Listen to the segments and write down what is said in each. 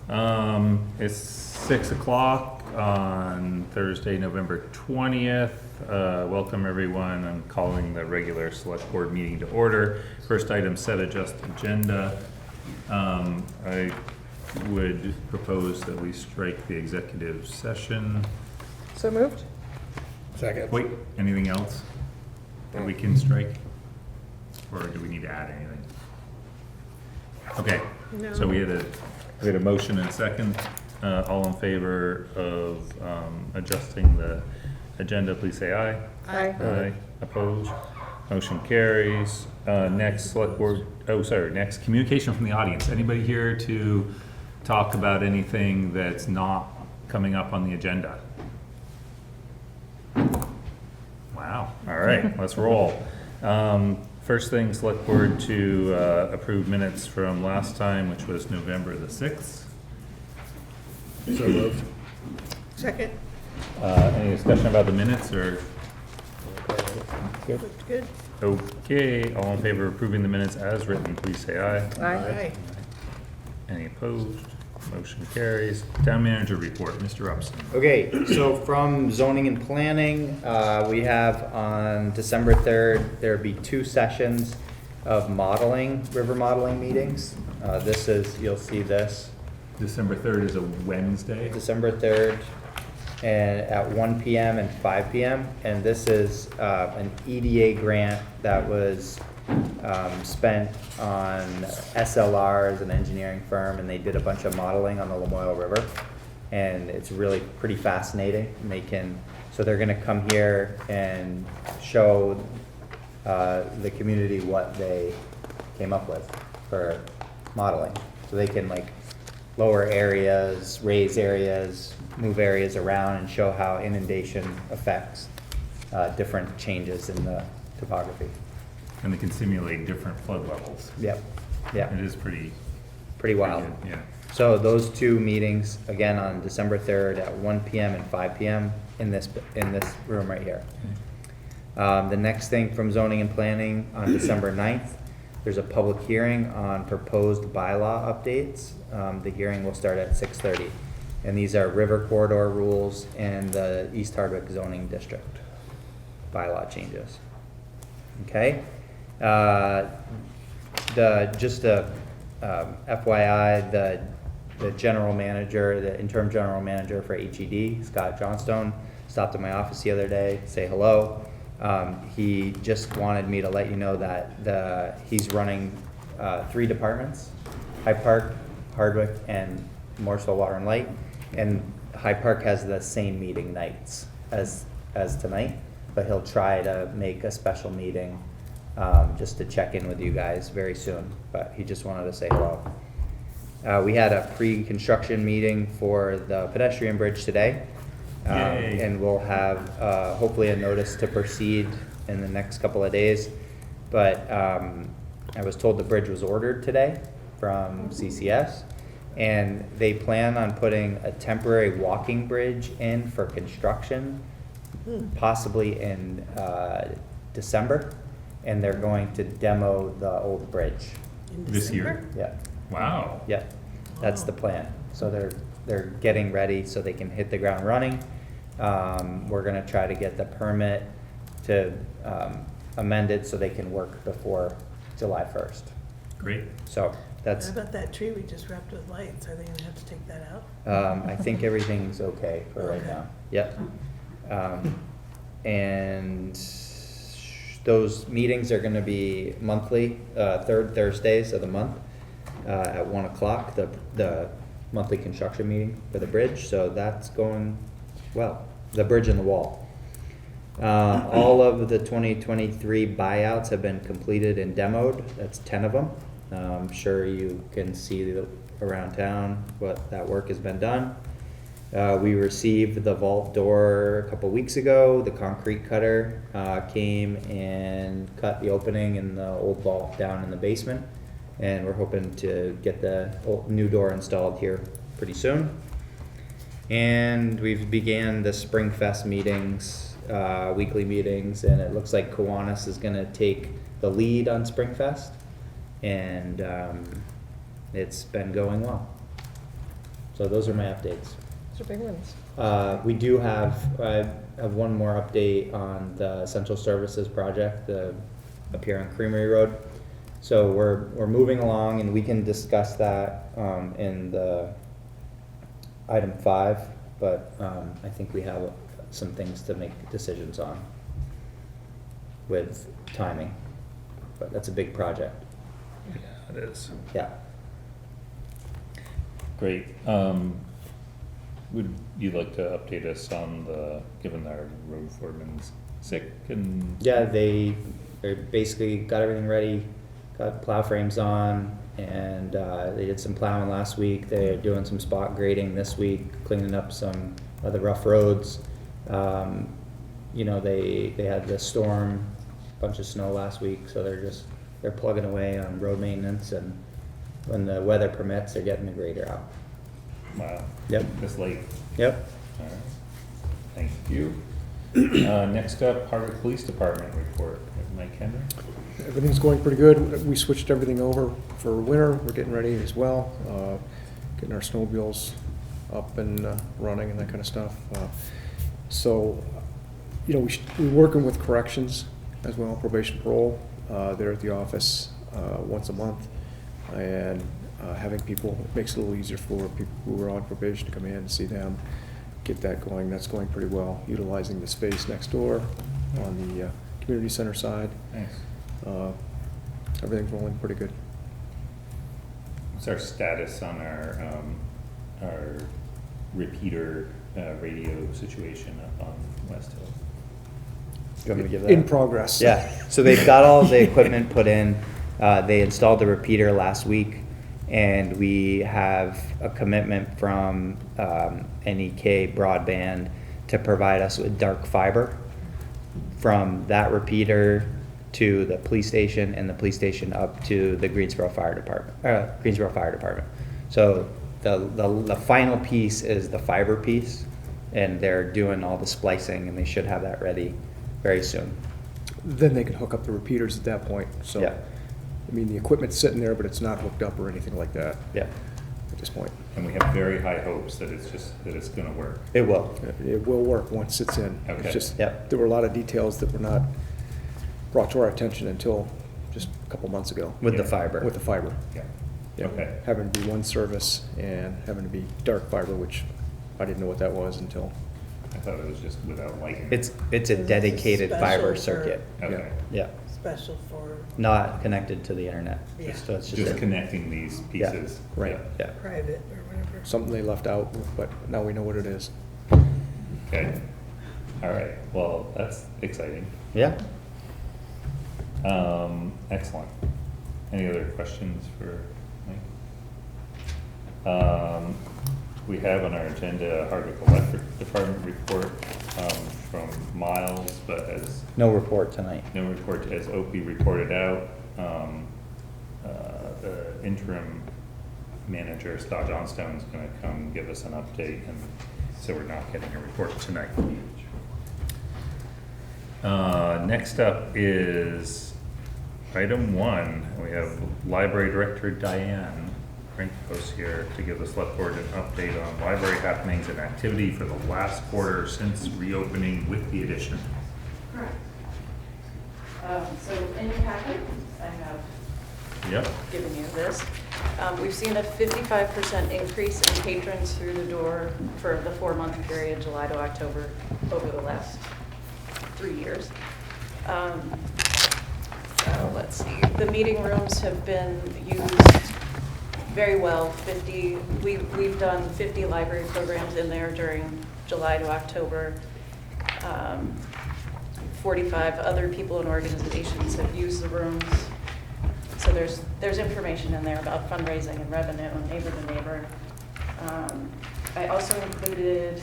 It's 6 o'clock on Thursday, November 20th. Welcome everyone. I'm calling the regular select board meeting to order. First item, set adjust agenda. I would propose that we strike the executive session. So moved? Second. Wait, anything else that we can strike? Or do we need to add anything? Okay, so we had a motion and a second. All in favor of adjusting the agenda, please say aye. Aye. Aye. Opposed? Motion carries. Next select board, next communication from the audience. Anybody here to talk about anything that's not coming up on the agenda? Wow, all right, let's roll. First thing, select board to approve minutes from last time, which was November the 6th. So moved. Second. Any discussion about the minutes or? Good. Looked good. Okay, all in favor of approving the minutes as written, please say aye. Aye. Any opposed? Motion carries. Town manager report, Mr. Upson. Okay, so from zoning and planning, we have on December 3rd, there'll be 2 sessions of modeling, river modeling meetings. This is, you'll see this, December 3rd is a Wednesday. December 3rd, and at 1 PM and 5 PM. And this is an EDA grant that was spent on SLR as an engineering firm, and they did a bunch of modeling on the Lamoille River, and it's really pretty fascinating. And they're gonna come here and show the community what they came up with for modeling. So they can like lower areas, raise areas, move areas around, and show how inundation affects different changes in the topography. And they can simulate different flood levels. Yep, yeah, It is pretty wild. good, yeah. So those 2 meetings, again, on December 3rd at 1 PM and 5 PM in this room right here. The next thing from zoning and planning, on December 9th, there's a public hearing on proposed bylaw updates. The hearing will start at 6:30. And these are river corridor rules and the East Hardwick zoning district bylaw changes. Okay? FYI, the general manager, the interim general manager for HED, Scott Johnstone, stopped at my office the other day, say hello. He just wanted me to let you know that he's running 3 departments, High Park, Hardwick, and Morseville Water and Light. And High Park has the same meeting nights as tonight, but he'll try to make a special meeting just to check in with you guys very soon. But he just wanted to say hello. We had a pre-construction meeting for the pedestrian bridge today. Yay. And we'll have hopefully a notice to proceed in the next couple of days. But I was told the bridge was ordered today from CCS, and they plan on putting a temporary walking bridge in for construction, possibly in December, and they're going to demo the old bridge. In This year? December? Yeah, Wow. yeah, that's the plan. So they're getting ready so they can hit the ground running. We're gonna try to get the permit to amend it so they can work before July 1st. Great. So that's, How about that tree we just wrapped with lights? Are they gonna have to take that out? I think everything's okay for right Okay. now. Yep. And those meetings are gonna be monthly, 3rd Thursdays of the month, at 1 o'clock, the monthly construction meeting for the bridge, so that's going well, the bridge and the wall. All of the 2023 buyouts have been completed and demoed, that's 10 of them. I'm sure you can see around town what that work has been done. We received the vault door a couple weeks ago. The concrete cutter came and cut the opening in the old vault down in the basement, and we're hoping to get the new door installed here pretty soon. And we've began the Spring Fest meetings, weekly meetings, and it looks like Kiwanis is gonna take the lead on Spring Fest, and it's been going well. So those are my updates. Those are big ones. We do I have one more update on the Essential Services project, up here on Creamery Road. So we're moving along, and we can discuss that in the item 5, but I think we have some things to make decisions on with timing, but that's a big project. Yeah, it is. Yeah. Great. Would you like to update us on given our road foreman's sick and? Yeah, they basically got everything ready, got plow frames on, and they did some plowing last week. They're doing some spot grading this week, cleaning up some of the rough roads. You know, they had the storm, bunch of snow last week, so they're plugging away on road maintenance, and when the weather permits, they're getting the grader out. Wow. Yep. This late. Yep. All right. Thank you. Next up, Hardwick Police Department report. Mike Henry. Everything's going pretty good. We switched everything over for winter. We're getting ready as well. Getting our snowmobiles up and running and that kind of stuff. So, you know, we're working with corrections as well, probation parole. They're at the office once a month, and having people, it makes it a little easier for people who are on probation to come in and see them, get that going. That's going pretty well, utilizing the space next door on the community center side. Nice. Everything's rolling pretty good. What's our status on our repeater radio situation up on West Hill? You want me to give that? In progress. Yeah, so they've got all the equipment put in. They installed the repeater last week, and we have a commitment from NEK Broadband to provide us with dark fiber from that repeater to the police station, and the police station up to the Greensboro Fire Department. So the final piece is the fiber piece, and they're doing all the splicing, and they should have that ready very soon. Then they can hook up the repeaters at that point. So, Yeah. I mean, the equipment's sitting there, but it's not hooked up or anything like that Yeah, at this point. And we have very high hopes that it's gonna work. it will. It will work once it's in. Okay. It's just, Yep. there were a lot of details that were not brought to our attention until just a couple months ago. With the Yeah. fiber. With the fiber. Yeah. Yeah. Okay. Having to be one service and having to be dark fiber, which I didn't know what that was until, I thought it was just without lighting. It's a This is dedicated special fiber for- circuit. Okay. Yeah, Special for not connected to the internet. Yeah. So it's Just a- connecting these Yeah. pieces. Right. Yeah. private or whatever. something they left out, but now we know what it is. Okay. All right. Well, that's exciting. Yeah. Excellent. Any other questions for Mike? We have on our agenda Hardwick Electric Department report from Miles, but as No report tonight. no report, as Opie reported out, the interim manager, Scott Johnstone, is gonna come give us an update, and so we're not getting a report tonight. Next up is item 1. We have Library Director Diane Brinkhouse here to give the select board an update on library happenings and activity for the last quarter since reopening with the addition. Correct. So in your packet, I have Yep. given you this. We've seen a 55% increase in patrons through the door for the 4-month period, July to October, over the last 3 years. So let's see, the meeting rooms have been used very well. We've done 50 library programs in there during July to October. 45 other people and organizations have used the rooms. So there's information in there about fundraising and revenue and neighbor to neighbor. I also included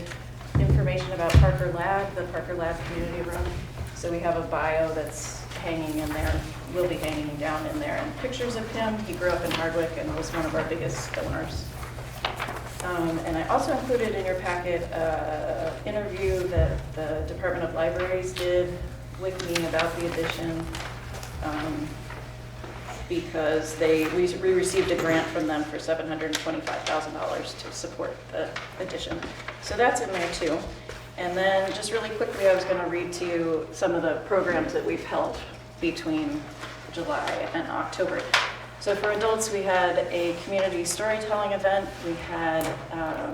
information about Parker Lab, the Parker Lab community room. So we have a bio that's hanging in there, will be hanging down in there, and pictures of him. He grew up in Hardwick and was one of our biggest donors. And I also included in your packet an interview that the Department of Libraries did with me about the addition. because we received a grant from them for $725,000 to support the addition. So that's in there too. And then just really quickly, I was going to read to you some of the programs that we've held between July and October. So for adults, we had a community storytelling event. We had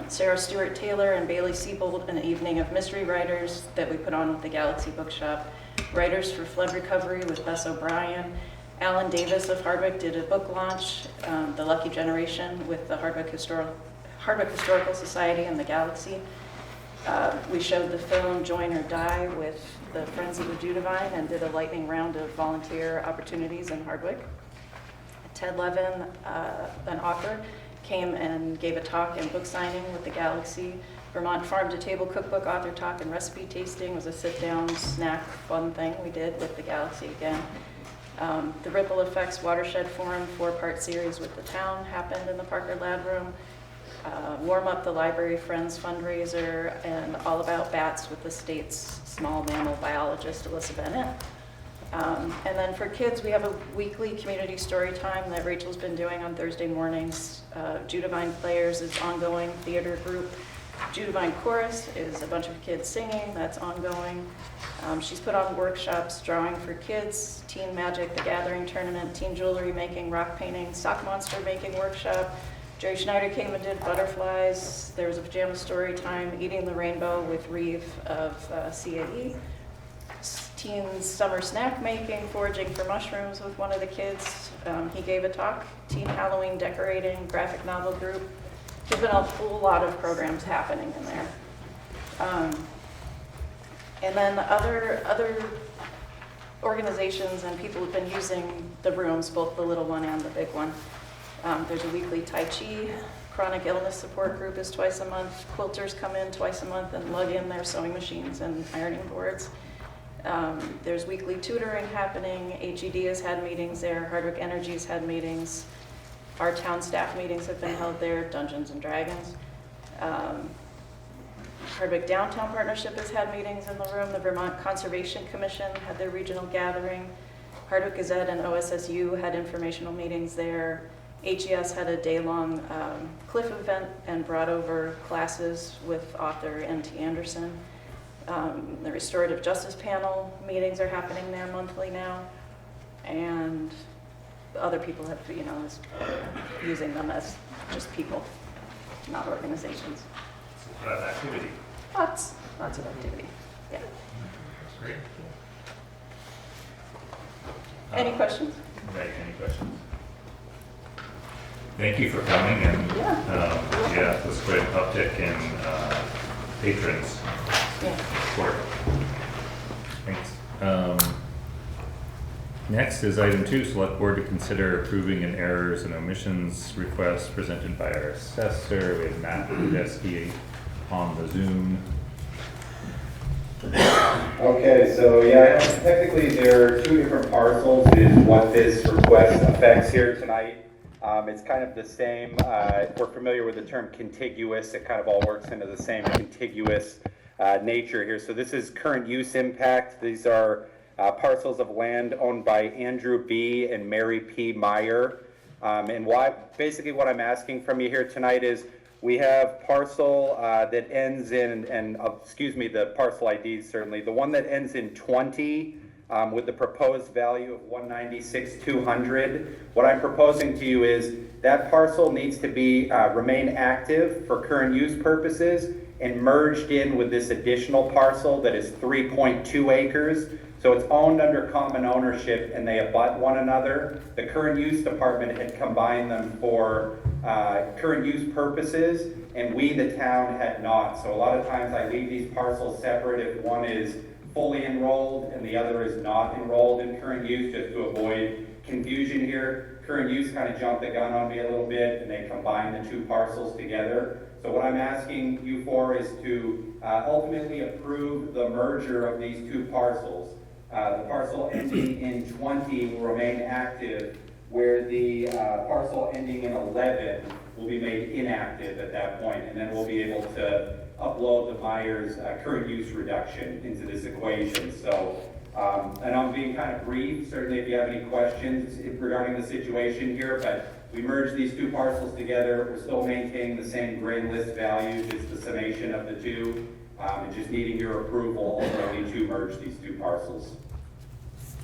Sarah Stewart Taylor and Bailey Siebold, an evening of mystery writers that we put on with the Galaxy Bookshop. Writers for Flood Recovery with Bess O'Brien. Alan Davis of Hardwick did a book launch, The Lucky Generation, with the Hardwick Historical Society and the Galaxy. We showed the film Join or Die with the Friends of the Judavine and did a lightning round of volunteer opportunities in Hardwick. Ted Levin, an author, came and gave a talk and book signing with the Galaxy. Vermont Farm to Table Cookbook Author Talk and Recipe Tasting was a sit-down snack fun thing we did with the Galaxy again. The Ripple Effects Watershed Forum 4-part series with the town happened in the Parker Lab Room. Warm Up the Library Friends fundraiser, and All About Bats with the state's small mammal biologist, Alyssa Bennett. And then for kids, we have a weekly community story time that Rachel's been doing on Thursday mornings. Judavine Players is ongoing theater group. Judavine Chorus is a bunch of kids singing, that's ongoing. She's put on workshops, drawing for kids, Teen Magic, the Gathering Tournament, teen jewelry making, rock painting, sock monster making workshop. Jerry Schneider came and did butterflies. There was a pajama story time, Eating the Rainbow with Reeve of CAE. Teen summer snack making, foraging for mushrooms with one of the kids. He gave a talk. Teen Halloween decorating, graphic novel group. There's been a whole lot of programs happening in there. And then other organizations and people have been using the rooms, both the little one and the big one. There's a weekly Tai Chi. Chronic illness support group is twice a month. Quilters come in twice a month and lug in their sewing machines and ironing boards. There's weekly tutoring happening. HED has had meetings there. Hardwick Energy has had meetings. Our town staff meetings have been held there. Dungeons and Dragons. Hardwick Downtown Partnership has had meetings in the room. The Vermont Conservation Commission had their regional gathering. Hardwick Gazette and OSSU had informational meetings there. HES had a day-long Cliff event and brought over classes with author N.T. Anderson. The Restorative Justice Panel meetings are happening there monthly now. And other people have, is using them as just people, not organizations. It's a lot of activity. Lots of activity, yeah. Great. Any questions? Right, any questions? Thank you for coming, and yeah, let's quite an uptick in patrons Yeah. support. Thanks. Next is item 2, select board to consider approving an errors and omissions request presented by our assessor. We have Matt Tedeschi on the Zoom. Okay, so yeah, technically there are 2 different parcels is what this request affects here tonight. It's kind of the same, if we're familiar with the term contiguous, it kind of all works into the same contiguous nature here. So this is current use impact. These are parcels of land owned by Andrew B. and Mary P. Meyer. And basically what I'm asking from you here tonight is we have parcel that ends in, the parcel ID certainly, the one that ends in 20 with the proposed value of 196,200. What I'm proposing to you is that parcel needs to be remain active for current use purposes and merged in with this additional parcel that is 3.2 acres. So it's owned under common ownership and they abut one another. The current use department had combined them for current use purposes, and we, the town, had not. So a lot of times I leave these parcels separate if one is fully enrolled and the other is not enrolled in current use, just to avoid confusion here. Current use kind of jumped the gun on me a little bit and they combined the 2 parcels together. So what I'm asking you for is to ultimately approve the merger of these 2 parcels. The parcel ending in 20 will remain active, where the parcel ending in 11 will be made inactive at that point, and then we'll be able to upload the Myers current use reduction into this equation. So And I'm being kind of brief, certainly if you have any questions regarding the situation here, but we merged these two parcels together. We're still maintaining the same grid list values. It's the summation of the two, and just needing your approval ultimately to merge these two parcels.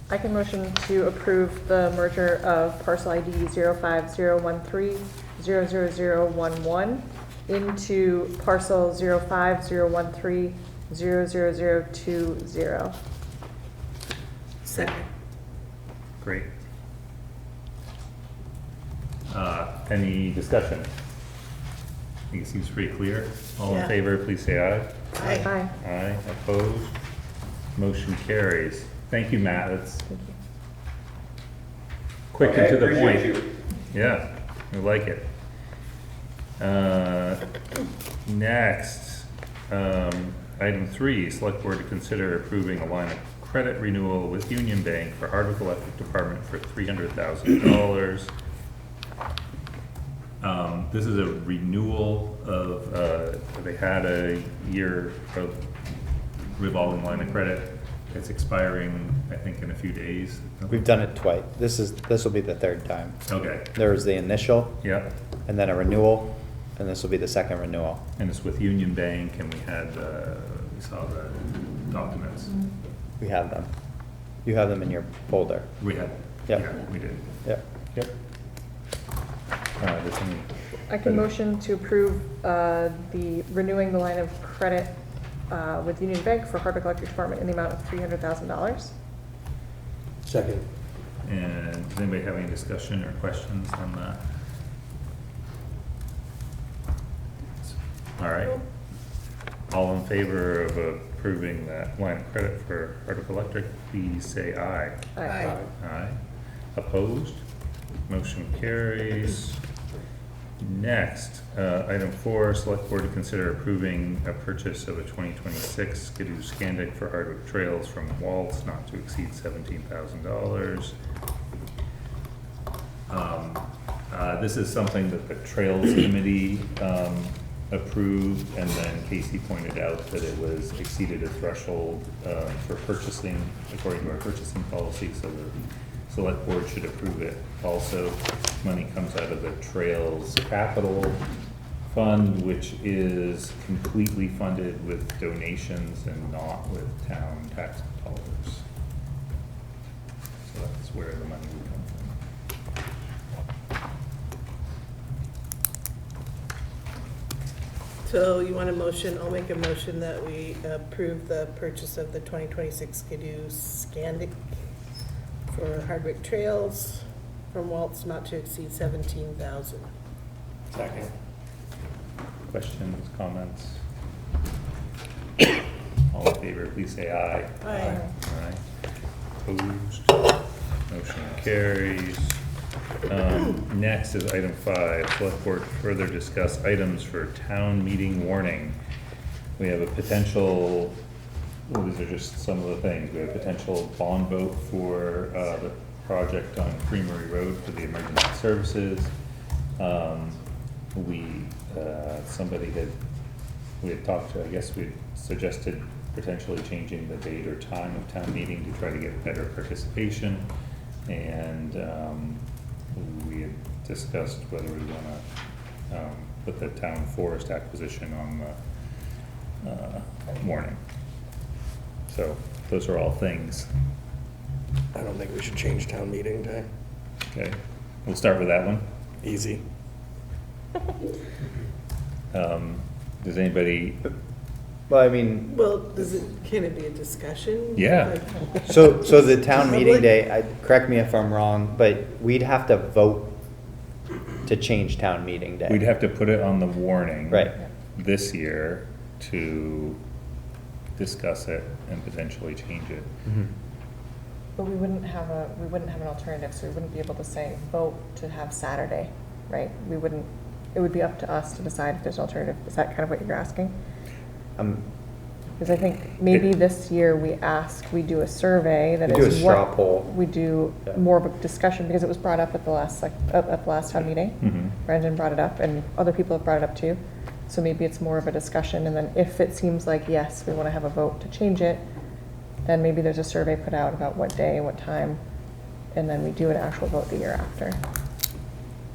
I can motion to approve the merger of parcel ID 05013-00011 into parcel 05013-00020. Second. Great. Any discussion? I think it seems pretty clear. All in Yeah. favor, please say aye. Aye. Aye, opposed, motion carries. Thank you, Matt, that's Thank you. quick Okay, and to the point. appreciate you. Yeah, we like it. Next, item 3, select board to consider approving a line of credit renewal with Union Bank for Hardwick Electric Department for $300,000. This is a renewal of, they had a year of revolving line of credit. It's expiring, I think, in a few days. We've done it twice. This will be the third time. Okay, There was the initial, yeah, and then a renewal, and this will be the second renewal. and it's with Union Bank, and we saw the documents. We have them. You have them in your folder. We had, Yep. yeah, we did. Yep. Yep. There's any- I can motion to approve the renewing the line of credit with Union Bank for Hardwick Electric Department in the amount of $300,000. Second. And does anybody have any discussion or questions on that? All right. All in favor of approving that line of credit for Hardwick Electric, please say aye. Aye. Aye. Opposed? Motion carries. Next, item 4, select board to consider approving a purchase of a 2026 Skidoo Scandic for Hardwick Trails from Waltz not to exceed $17,000. This is something that the Trails Committee approved, and then Casey pointed out that it was exceeded a threshold for purchasing, according to our purchasing policy, so the select board should approve it. Also, money comes out of the Trails Capital Fund, which is completely funded with donations and not with town tax dollars. So that's where the money would come from. So you want a motion? I'll make a motion that we approve the purchase of the 2026 Skidoo Scandic for Hardwick Trails from Waltz not to exceed 17,000. Second. Questions, comments? All in favor, please say aye. Aye. Aye. Opposed? Motion carries. Next is item 5, select board to further discuss items for town meeting warning. We have a potential, well, these are just some of the things. We have a potential bond vote for the project on Creamery Road for the emergency services. We had talked to, I guess we suggested potentially changing the date or time of town meeting to try to get better participation. And we had discussed whether we wanna put the town forest acquisition on the warning. So those are all things. I don't think we should change town meeting day. Okay, we'll start with that one. Easy. Does anybody, Well, I mean, Well, can it be a discussion? Yeah. Like- so the town meeting Public- day, correct me if I'm wrong, but we'd have to vote to change town meeting day. we'd have to put it on the warning. Right. This year to discuss it and potentially change it. Mhm. But we wouldn't have an alternative, so we wouldn't be able to say vote to have Saturday, right? We wouldn't, it would be up to us to decide if there's an alternative. Is that kind of what you're asking? Because I think maybe this year we do a survey that We do a is straw what. poll. We do Yeah. more of a discussion, because it was brought up at the last town meeting. Mhm. Brendan brought it up, and other people have brought it up too. So maybe it's more of a discussion, and then if it seems like, yes, we want to have a vote to change it, then maybe there's a survey put out about what day, what time, and then we do an actual vote the year after.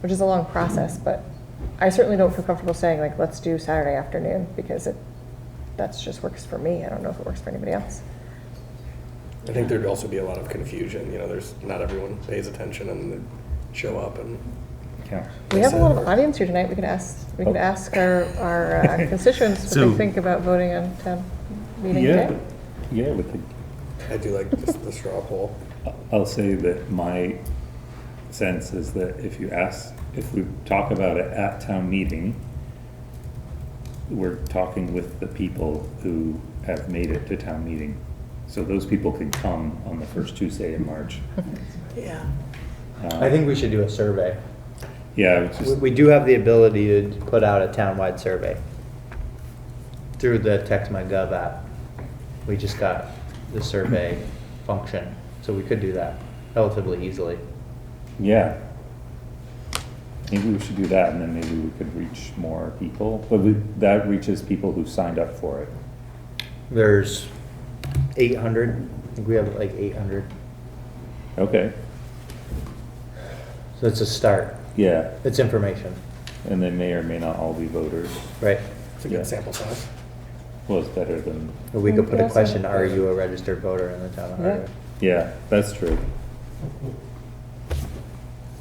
Which is a long process, but I certainly don't feel comfortable saying like, let's do Saturday afternoon, because that's just works for me. I don't know if it works for anybody else. I think there'd also be a lot of confusion, there's, not everyone pays attention and they show up and. Yeah. We have a lot of audience here tonight. We could ask our constituents what So- they think about voting on town meeting Yeah, day. yeah, we could. I do like just the straw poll. I'll say that my sense is that if we talk about it at town meeting, we're talking with the people who have made it to town meeting. So those people can come on the first Tuesday in March. Yeah. I think we should do a survey. Yeah, it's just, We do have the ability to put out a townwide survey through the TextMyGov app. We just got the survey function, so we could do that relatively easily. yeah. Maybe we should do that, and then maybe we could reach more people, but that reaches people who signed up for it. There's 800, I think we have like 800, Okay, so it's a start. yeah, It's information, and they may or may not all be voters. right? It's a Yeah. good sample size. Well, it's better than, Or we could put a Yes. question, are you a registered voter in the town of Yeah. Hardwick? yeah, that's true.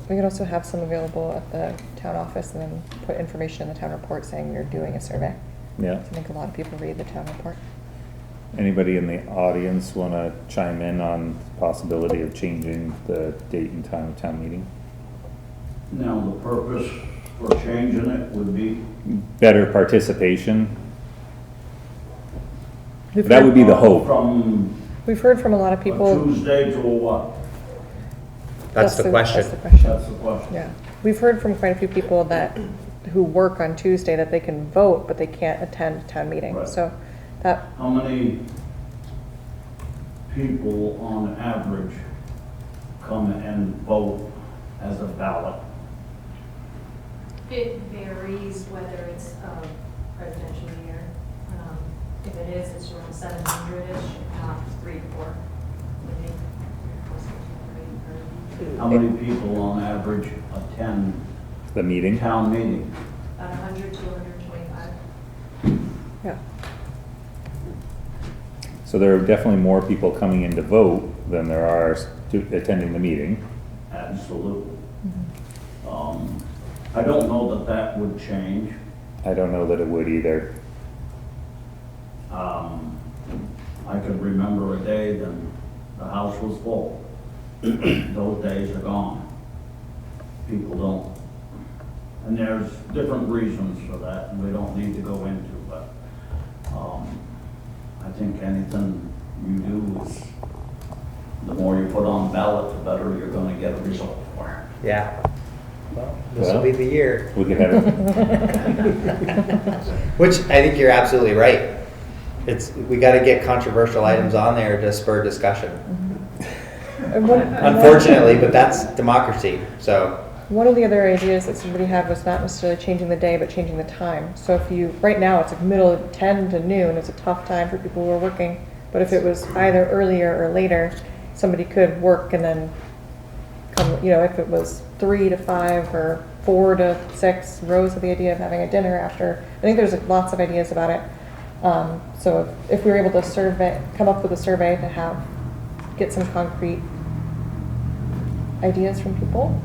We could also have some available at the town office and then put information in the town report saying you're doing a survey. Yeah. I think a lot of people read the town report. Anybody in the audience want to chime in on the possibility of changing the date and time of town meeting? Now, the purpose for changing it would be, Better participation, We've that heard- would be the hope. from We've heard from a lot of a people. Tuesday to a what? That's the question. That's the question. That's the question. Yeah, we've heard from quite a few people who work on Tuesday that they can vote, but they can't attend town meeting. Right. So that, How many people on average come and vote as a ballot? It varies whether it's a presidential year. If it is, it's around 700-ish, not 3, 4, maybe. How many people on average attend The meeting? town meeting? About 100, 225. yeah, So there are definitely more people coming in to vote than there are attending the meeting. Absolutely. I don't know that that would change. I don't know that it would either. I could remember a day when the house was full. Those days are gone. People don't, and there's different reasons for that, and we don't need to go into, but, I think anything you do is, the more you put on ballot, the better you're gonna get a result for. Yeah. Well, this will Well. be the year. We could have it, Which I think you're absolutely right. We gotta get controversial items on there to spur discussion. Unfortunately, but that's democracy, so. one of the other ideas that somebody had was not necessarily changing the day, but changing the time. So if you, right now, it's like middle of 10 to noon, it's a tough time for people who are working. But if it was either earlier or later, somebody could work and then come, if it was 3 to 5 or 4 to 6, Rose had the idea of having a dinner after. I think there's lots of ideas about it. So if we were able to come up with a survey to get some concrete ideas from people.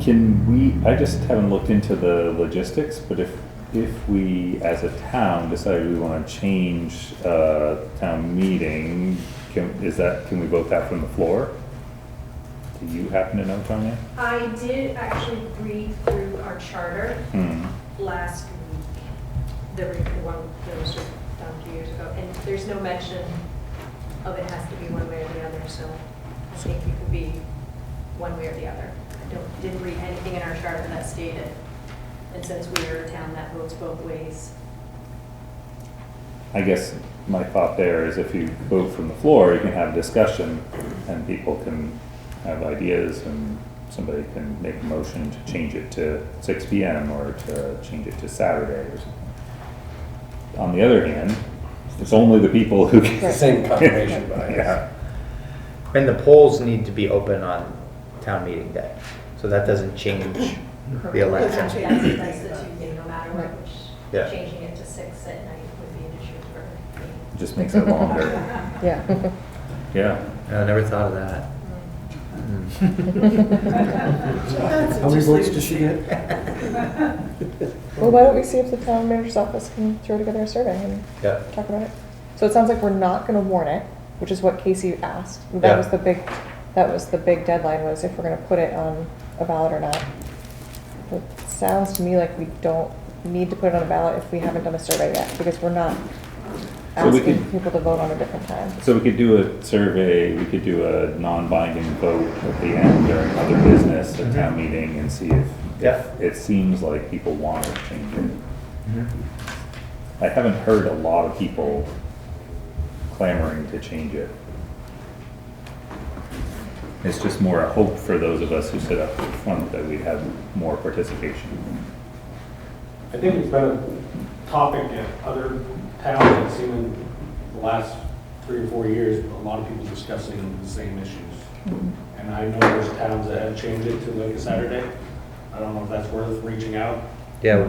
I just haven't looked into the logistics, but if we, as a town, decided we want to change town meeting, can we vote that from the floor? Do you happen to know, Tanya? I did actually read through our charter last week, the one that was just done 2 years ago, and there's no mention of it has to be one way or the other, so I think it could be one way or the other. I didn't read anything in our charter that stated, and since we are a town that votes both ways. I guess my thought there is if you vote from the floor, you can have discussion and people can have ideas and somebody can make a motion to change it to 6 PM or to change it to Saturday or something. On the other hand, It's only the people who It's the same confirmation bias. Yeah, And the polls need to be open on town meeting day, so that doesn't change the election. Doesn't change. That's the Tuesday, no matter what, Yeah. which changing it to 6 at night would be an issue for me. it just makes it longer. Yeah. Yeah, I never thought of that. How many votes does she get? Well, why don't we see if the town manager's office can throw together a survey and Yeah. talk about it? So it sounds like we're not gonna warn it, which is what Casey asked. Yeah. That was the big deadline, was if we're gonna put it on a ballot or not. It sounds to me like we don't need to put it on a ballot if we haven't done a survey yet, because we're not So we asking could- people to vote on a different time. so we could do a survey, we could do a non-binding vote at the end during other business at town meeting and see Yeah. if it seems like people want to change it. Mhm. I haven't heard a lot of people clamoring to change it. It's just more a hope for those of us who sit up front that we'd have more participation. I think it's been a topic at other towns I've seen in the last 3 or 4 years, a lot of people discussing the same issues. And I know there's towns that have changed it to like a Saturday. I don't know if that's worth reaching out. Yeah,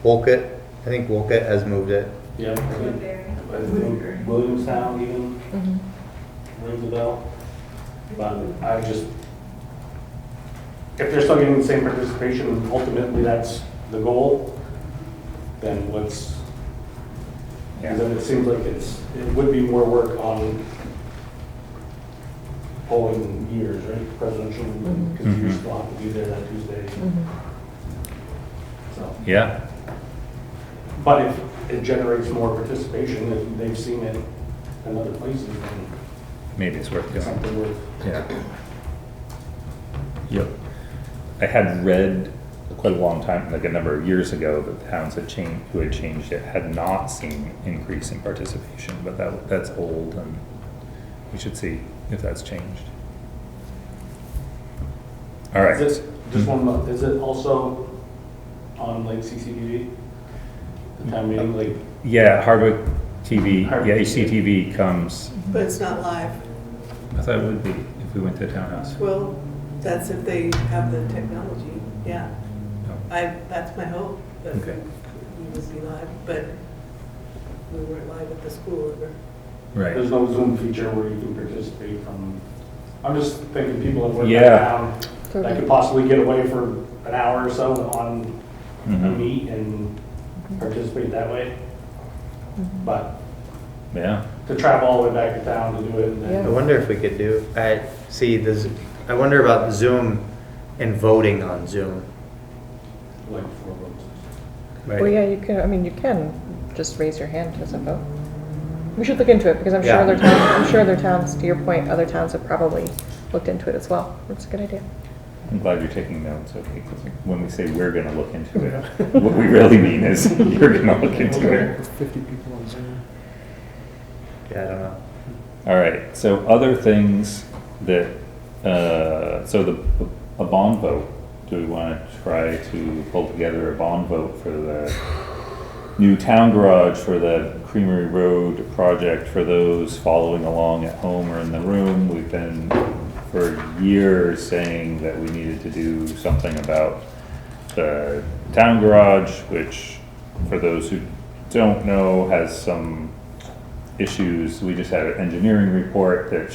Wolcott, I think Wolcott has moved it. Yeah, I think Williamstown even rings a bell. But I just, if they're still getting the same participation, ultimately that's the goal, then let's, Yeah. and then it seems like it would be more work on polling years, right, presidential, because you still have to be there that Tuesday. So, Yeah, but if it generates more participation, if they've seen it in other places, then maybe it's worth it's doing. something worth. Yeah. Yep. I had read quite a long time, like a number of years ago, that towns who had changed it had not seen increase in participation, but that's old and we should see if that's changed. All right. Is it, just one more, is it also on like CCTV? The town meeting, like, Yeah, Hardwick TV, yeah, Hardwick HCTV comes, But it's not live. I thought it would be if we went to a townhouse. Well, that's if they have the technology, yeah. That's my hope, that we Okay. would be live, but we weren't live at the school ever. Right. there's no Zoom feature where you can participate from, I'm just thinking people that work Yeah. down that could possibly get away for an hour or so on a Mhm. meet and participate that way. But Yeah. to travel all the way back to town to do it and Yeah. I then. wonder if we could do, I wonder about Zoom and voting on Zoom. Like 4 votes. Right? Well, yeah, you can just raise your hand as a vote. We should look into it, because I'm sure Yeah. other towns, to your point, other towns have probably looked into it as well. That's a good idea. I'm glad you're taking notes, okay, because when we say we're gonna look into it, what we really mean is you're gonna look into it. 50 people on Zoom. Yeah, I don't know. All right, so other things that, a bond vote, do we want to try to pull together a bond vote for the new town garage for the Creamery Road project for those following along at home or in the room? We've been for years saying that we needed to do something about the town garage, which for those who don't know has some issues. We just had an engineering report that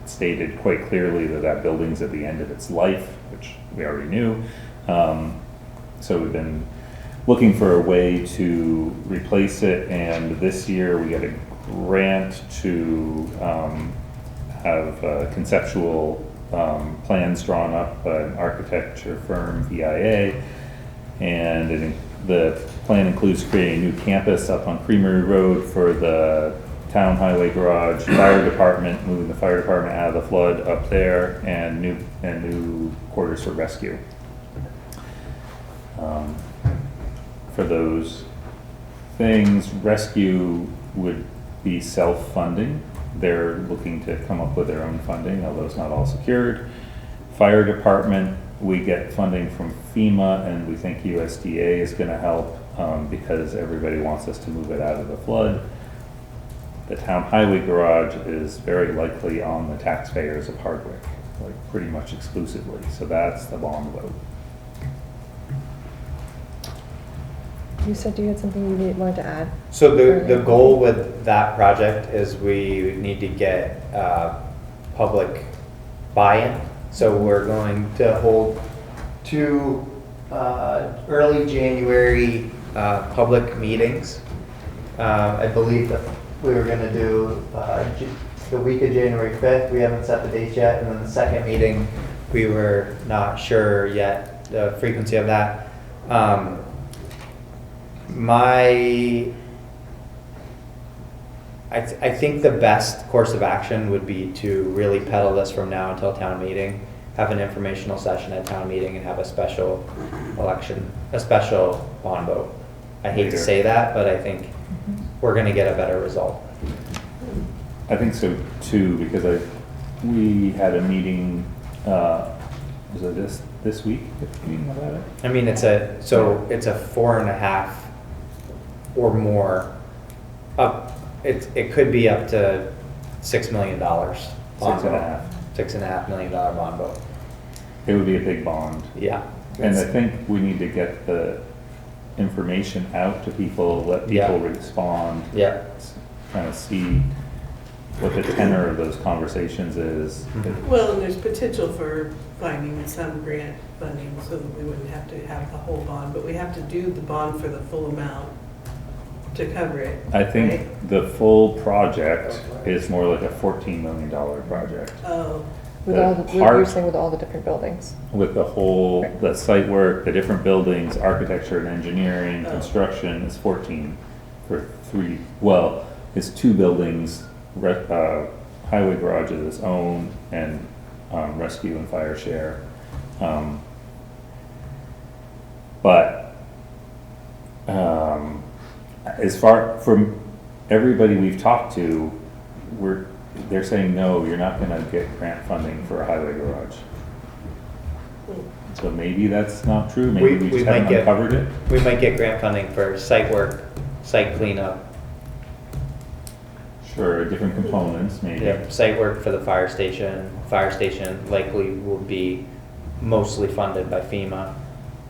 stated quite clearly that that building's at the end of its life, which we already knew. So we've been looking for a way to replace it, and this year we got a grant to have conceptual plans drawn up by an architecture firm, VIA, and the plan includes creating a new campus up on Creamery Road for the town highway garage, fire department, moving the fire department out of the flood up there, and new quarters for rescue. For those things, rescue would be self-funding. They're looking to come up with their own funding, although it's not all secured. Fire department, we get funding from FEMA, and we think USDA is gonna help, because everybody wants us to move it out of the flood. the town highway garage is very likely on the taxpayers of Hardwick, like pretty much exclusively, so that's the bond vote. You said you had something you wanted to add? So the goal with that project is we need to get public buy-in. So we're going to hold two early January public meetings. I believe that we were gonna do the week of January 5th. We haven't set the dates yet. And then the second meeting, we were not sure yet the frequency of that. I think the best course of action would be to really peddle this from now until town meeting, have an informational session at town meeting, and have a special election, a special bond vote. I hate to say that, but I think we're gonna get a better result. I think so too, because we had a meeting, was it this week, meeting about it? I mean, it's a 4.5 or more, it could be up to $6 million. bond vote. $6.5 million bond vote. It would be a big bond. Yeah. And I think we need to get the information out to people, let people respond. Yeah. Kind of see what the tenor of those conversations is. Well, and there's potential for finding some grant funding so that we wouldn't have to have the whole bond, but we have to do the bond for the full amount to cover it. I think right? the full project is more like a $14 million project. Oh, With The all the, part- you're saying with all the different buildings? With the whole, the site work, the different buildings, architecture and engineering, Oh. construction is 14 for three, well, it's two buildings, highway garage is its own, and rescue and fire share. But as far from everybody we've talked to, they're saying, no, you're not gonna get grant funding for a highway garage. So maybe that's not true, maybe we just haven't uncovered it. We might get grant funding for site work, site cleanup. Sure, different components, maybe. Yep, site work for the fire station. Fire station likely will be mostly funded by FEMA.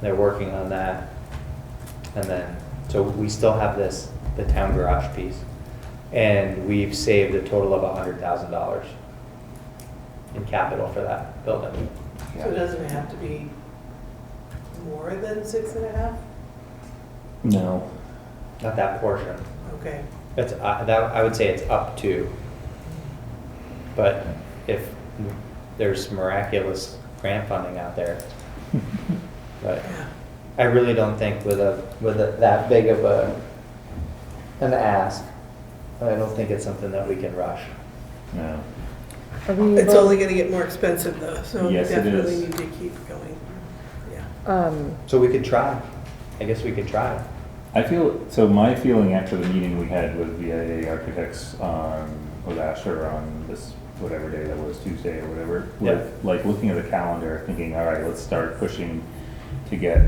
They're working on that. And then, so we still have the town garage piece. And we've saved a total of $100,000 in capital for that building. so doesn't it have to be more than 6.5? No, Not that portion. Okay. It's, I would say it's up to. But if there's miraculous grant funding out there, but I really don't think with that big of an ask, I don't think it's something that we can rush. no. Are we It's able- only gonna get more expensive though, so we Yes, it definitely is. need to keep going. Yeah. So we could try. I guess we could try. I feel, so my feeling after the meeting we had with VIA Architects with Asher on this, whatever day that was, Tuesday or whatever, Yeah. with like looking at the calendar, thinking, all right, let's start pushing to get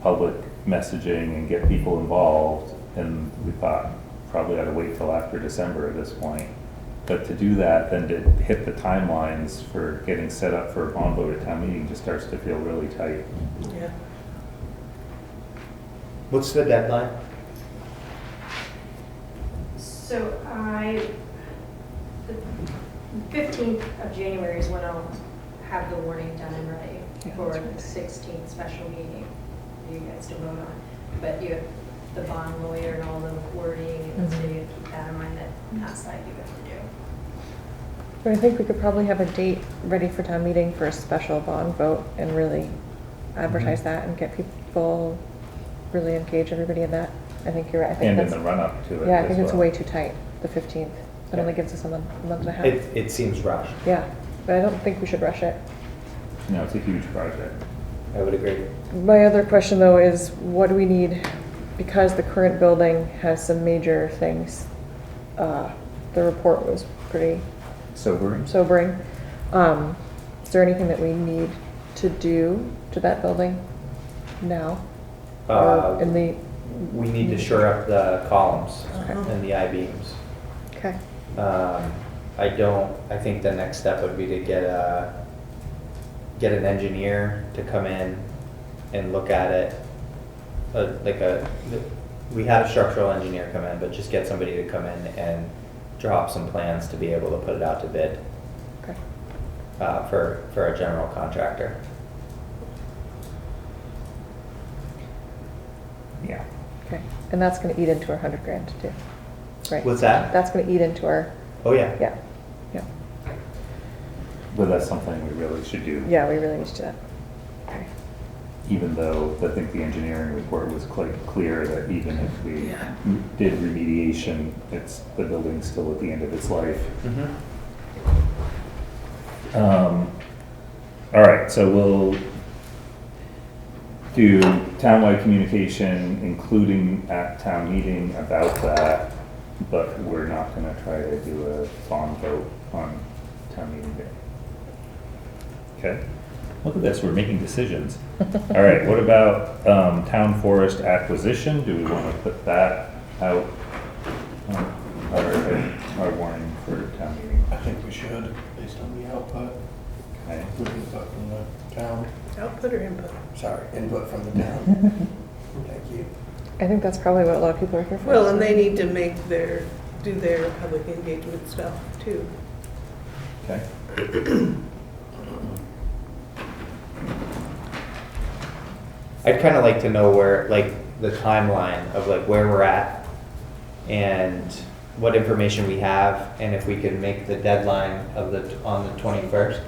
public messaging and get people involved. And we thought probably ought to wait till after December at this point. But to do that, then to hit the timelines for getting set up for a bond vote at town meeting just starts to feel really tight. Yeah. What's the deadline? So the 15th of January is when I'll have the warning done and ready for the 16th special meeting for you guys to vote on. But you have the bond lawyer and all the wording, and so you keep that in mind that past that you have to do. But I think we could probably have a date ready for town meeting for a special bond vote and really advertise that and get people, really engage everybody in that. I think you're right. I think And in that's, the run-up to it yeah, I as think it's well. way too tight, the 15th. That only gives us a month and a half. It seems rushed. Yeah, but I don't think we should rush it. No, it's a huge project. I would agree. My other question though is, what do we need, because the current building has some major things, the report was pretty Sobering. sobering. Is there anything that we need to do to that building now? Or in the, We need to shore up the columns Okay. and the I-beams. okay. Okay, I think the next step would be to get an engineer to come in and look at it. We had a structural engineer come in, but just get somebody to come in and draw up some plans to be able to put it out to bid, okay. for a general contractor. Yeah. Okay, and that's gonna eat into our 100 grand too, right? What's that? That's gonna eat into our, Oh, yeah. yeah, yeah, But that's something we really should do. yeah, we really need to do that. Okay, Even though I think the engineering report was quite clear that even if we Yeah. did remediation, the building's still at the end of its life. All right, so we'll do townwide communication, including at town meeting about that, but we're not gonna try to do a bond vote on town meeting day. Okay, look at this, we're making decisions. All right, what about, town forest acquisition? Do we wanna put that out, our warning for town meeting? I think we should, based on the output, Okay. input from the town, Output or input? sorry, input from the town. Thank you. I think that's probably what a lot of people are here for. Well, and they need to do their public engagement stuff too. Okay. I'd kind of like to know where, like, the timeline of like where we're at and what information we have, and if we can make the deadline on the 21st,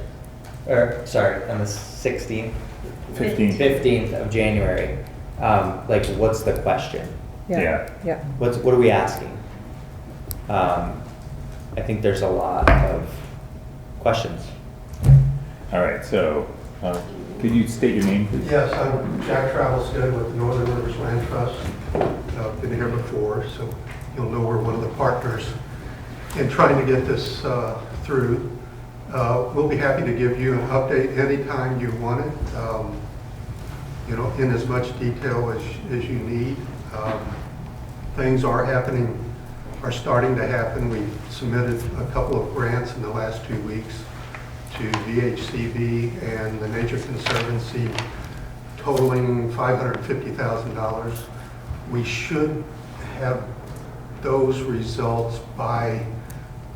or sorry, on the 16th, 15th of January. Like, what's the question? Yeah. Yeah, What are we asking? I think there's a lot of questions. All right, so, could you state your name, please? Yes, I'm Jack Travelstead with the Northern Rivers Land Trust. I've been here before, so you'll know we're one of the partners in trying to get this through. We'll be happy to give you an update anytime you want it, in as much detail as you need. Things are starting to happen. We submitted a couple of grants in the last 2 weeks to VHCB and the Nature Conservancy, totaling $550,000. We should have those results by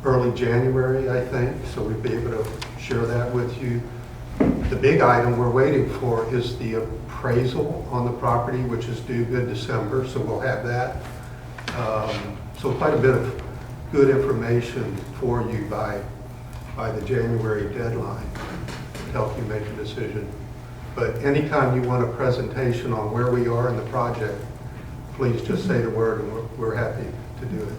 early January, I think, so we'd be able to share that with you. The big item we're waiting for is the appraisal on the property, which is due mid-December, so we'll have that. So quite a bit of good information for you by the January deadline to help you make a decision. But anytime you want a presentation on where we are in the project, please just say the word and we're happy to do it.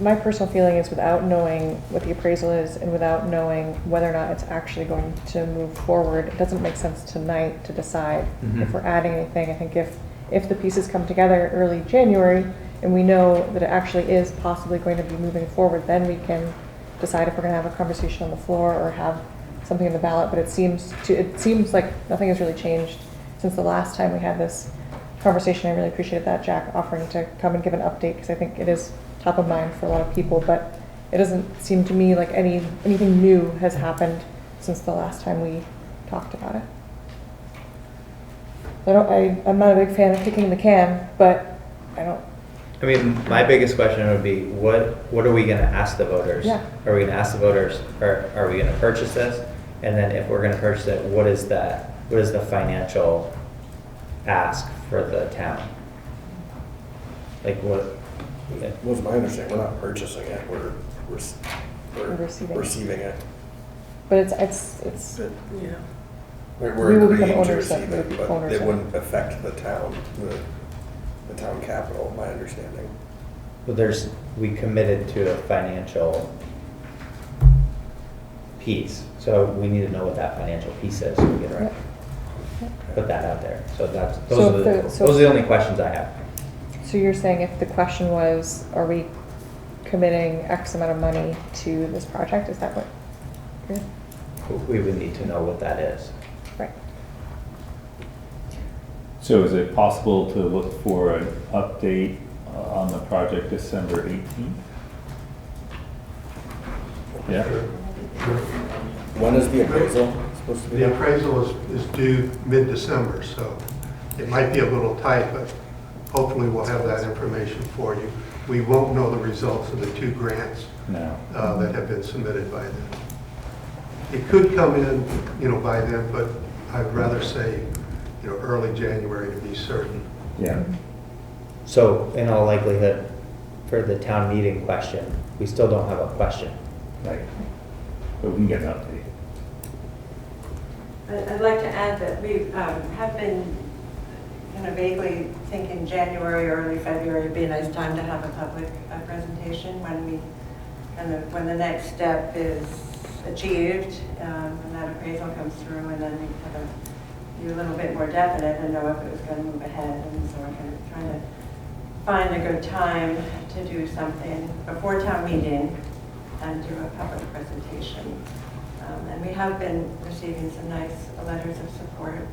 my personal feeling is without knowing what the appraisal is and without knowing whether or not it's actually going to move forward, it doesn't make sense tonight to decide if we're adding anything. I think if the pieces come together early January and we know that it actually is possibly going to be moving forward, then we can decide if we're going to have a conversation on the floor or have something in the ballot. But it seems like nothing has really changed since the last time we had this conversation. I really appreciated that, Jack, offering to come and give an update, because I think it is top of mind for a lot of people, but it doesn't seem to me like anything new has happened since the last time we talked about it. I'm not a big fan of kicking the can, but I mean, my biggest question would be, what are we gonna ask the voters? Yeah. Are we gonna ask the voters, or are we gonna purchase this? And then if we're gonna purchase it, what is the financial ask for the town? Like what? Was my understanding, we're not purchasing it, we're receiving it. but it's But, yeah. We're We will become agreeing to owners of receive it, it, but owners it of it. wouldn't affect the town, the town capital, my understanding. Well, we committed to a financial piece, so we need to know what that financial piece is, so we can put that out there. So those are the only questions I have. So you're saying if the question was, are we committing X amount of money to this project, is that what? We would need to know what that is. Right. So is it possible to look for an update on the project December 18th. Yeah, When is the appraisal supposed to be? The appraisal is due mid-December, so it might be a little tight, but hopefully we'll have that information for you. We won't know the results of the 2 grants no. that have been submitted by them. It could come in, by then, but I'd rather say, early January to be certain. Yeah. So in all likelihood, for the town meeting question, we still don't have a question. Right. But we can get an update. I'd like to add that we have been kind of vaguely thinking January or early February would be a nice time to have a public presentation when the next step is achieved, and that appraisal comes through, and then we kind of be a little bit more definite and know if it was going to move ahead. And so we're kind of trying to find a good time to do something before town meeting and do a public presentation. And we have been receiving some nice letters of support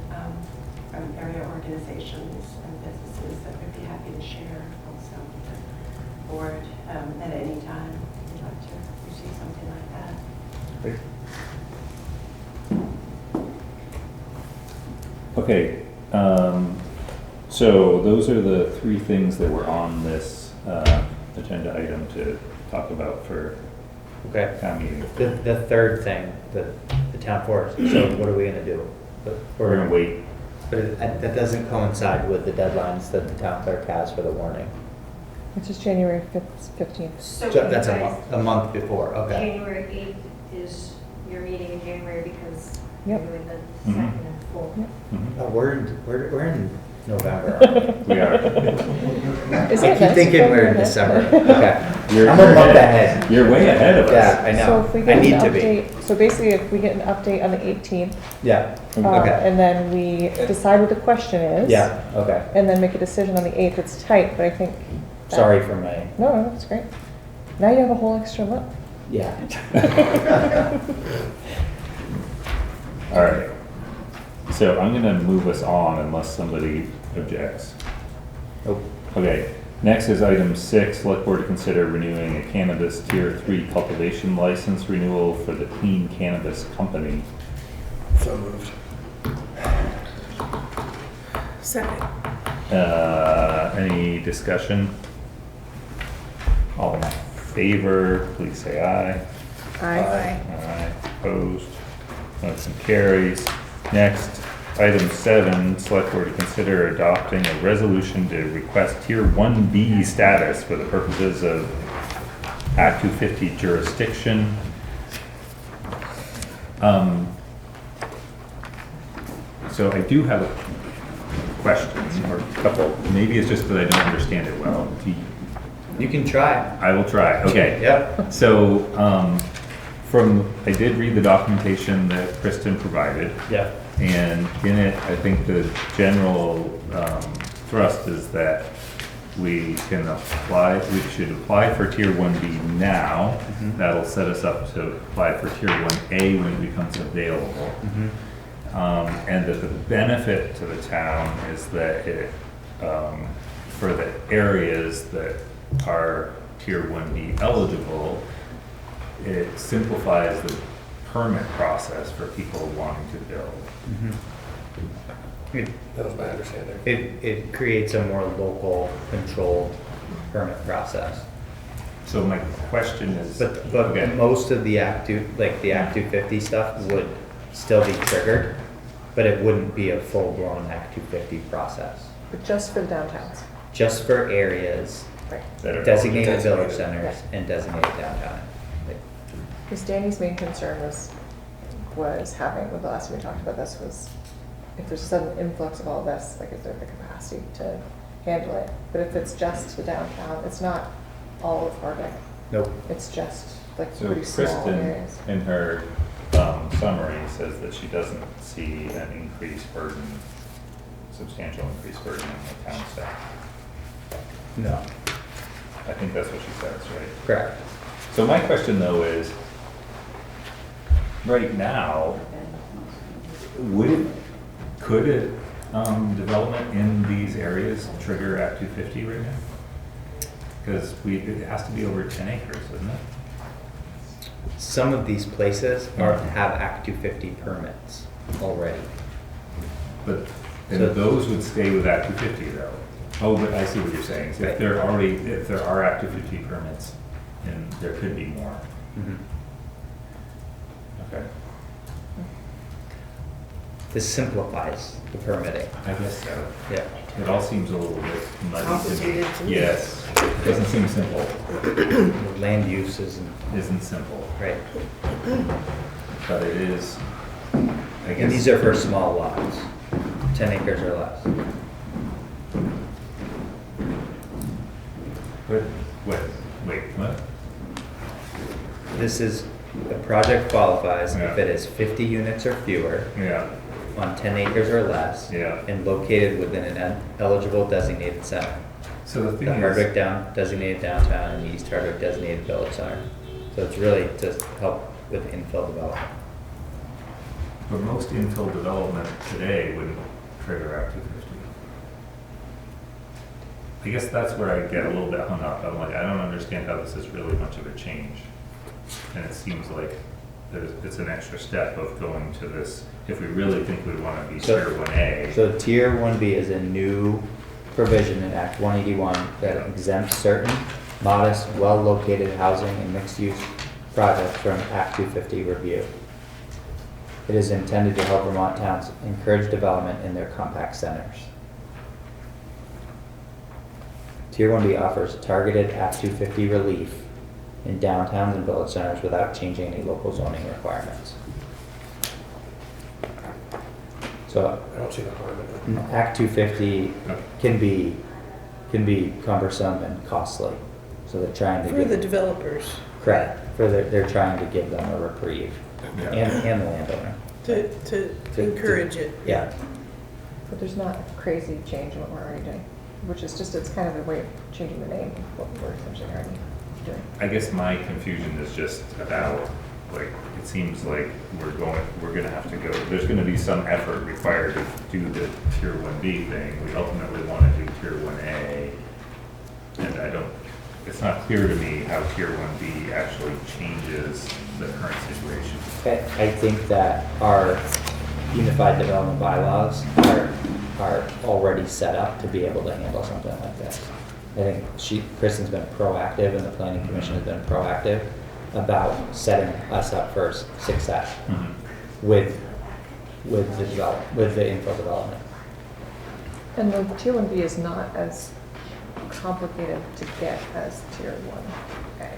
from area organizations and businesses that would be happy to share also with the board at any time. We'd like to receive something like that. Great. Okay, so those are the 3 things that were on this agenda item to talk about for Okay. town meeting. The third thing, the town forest, so what are we gonna do? We're gonna wait. But that doesn't coincide with the deadlines that the town clerk has for the warning. Which is January 15th. So So that's you guys- a month before, okay. January 8th is your meeting in January because Yep. you're doing the Mhm. second and full. Mhm. Oh, we're in November. aren't we? We are. Is I it keep nice thinking when we're in ahead? December. Okay. You're I'm a month ahead. You're way ahead of us. Yeah, I So know. if we I get need an to be. update, so basically if we get an update on the 18th, Yeah, okay. and then we decide what the question is. Yeah, okay. And then make a decision on the 8th, it's tight, but I think. that- Sorry for my, No, that's great. Now you have a whole extra month. yeah. All right. So I'm gonna move us on unless somebody objects. Nope. Okay, next is item 6, select board to consider renewing a cannabis tier 3 cultivation license renewal for the Clean Cannabis Company. So moved. Second. Any discussion? All in favor, please say aye. Aye. Aye, opposed, motion carries. Next, item 7, select board to consider adopting a resolution to request tier 1B status for the purposes of Act 250 jurisdiction. So I do have questions, or a couple, maybe it's just that I don't understand it well. You can try. I will try, okay. Yep. So, I did read the documentation that Kristen provided. Yeah. And in it, I think the general thrust is that we should apply for tier 1B now. Mhm. That'll set us up to apply for tier 1A when it becomes available. Mhm. And that the benefit to the town is that it, for the areas that are tier 1B eligible, it simplifies the permit process for people wanting to build. Mhm. That was my understanding. It creates a more local controlled permit process. So my question is. But Okay. most of the Act 250 stuff would still be triggered, but it wouldn't be a full-blown Act 250 process. But just for the downtowns. Just for areas, Right. that are designated eligible. village centers and designated downtown. Because Danny's main concern was having, the last time we talked about this, was if there's a sudden influx of all this, like is there the capacity to handle it? But if it's just the downtown, it's not all of Hardwick. Nope. It's just like So pretty small Kristen, areas. in her summary, says that she doesn't see an increased burden, substantial increased burden on the town staff. No. I think that's what she says, right? Correct. So my question though is, right now, could development in these areas trigger Act 250 right now? Because it has to be over 10 acres, doesn't it? Some of these places have Act 250 permits already. But, and So- those would stay with Act 250 though. Oh, but I see what you're saying. So if there are Act 250 permits, then there could be more. Mhm. Okay. This simplifies the permitting. I guess so. Yeah. It all seems a little bit muddy to me. Complicated to me. Yes, it doesn't seem simple. The land use Isn't simple, right. but it is, I And guess. these are for small lots, 10 acres or less. Wait, what? This is, the project qualifies if Yeah. it is 50 units or fewer Yeah, on 10 acres or less yeah. and located within an eligible designated center. So the thing The is, Hardwick designated downtown and the East Hardwick designated village center. So it's really to help with infill development. but most infill development today wouldn't trigger Act 250. I guess that's where I get a little bit hung up. I'm like, I don't understand how this is really much of a change. And it seems like it's an extra step of going to this, if we really think we want to be So- tier 1A. So Tier 1B is a new provision in Act 181 that exempts certain modest, well-located housing and mixed-use projects from Act 250 review. It is intended to help Vermont towns encourage development in their compact centers. Tier 1B offers targeted Act 250 relief in downtowns and village centers without changing any local zoning requirements. So I don't see the harm in it. Act 250 can be cumbersome and costly, so they're trying to For give. the developers. Correct, they're trying to give them a reprieve, Yeah. and the landowner. To encourage it. Yeah, But there's not a crazy change in what we're already doing, which is just, it's kind of a way of changing the name of what we're essentially already doing. I guess my confusion is just about, like, it seems like we're gonna have to go, there's gonna be some effort required to do the tier 1B thing. We ultimately wanna do tier 1A. And it's not clear to me how tier 1B actually changes the current situation. I think that our unified development bylaws are already set up to be able to handle something like this. I think Kristen's been proactive and the planning commission has been proactive about setting us up for success with the infill development. And the tier 1B is not as complicated to get as tier 1A.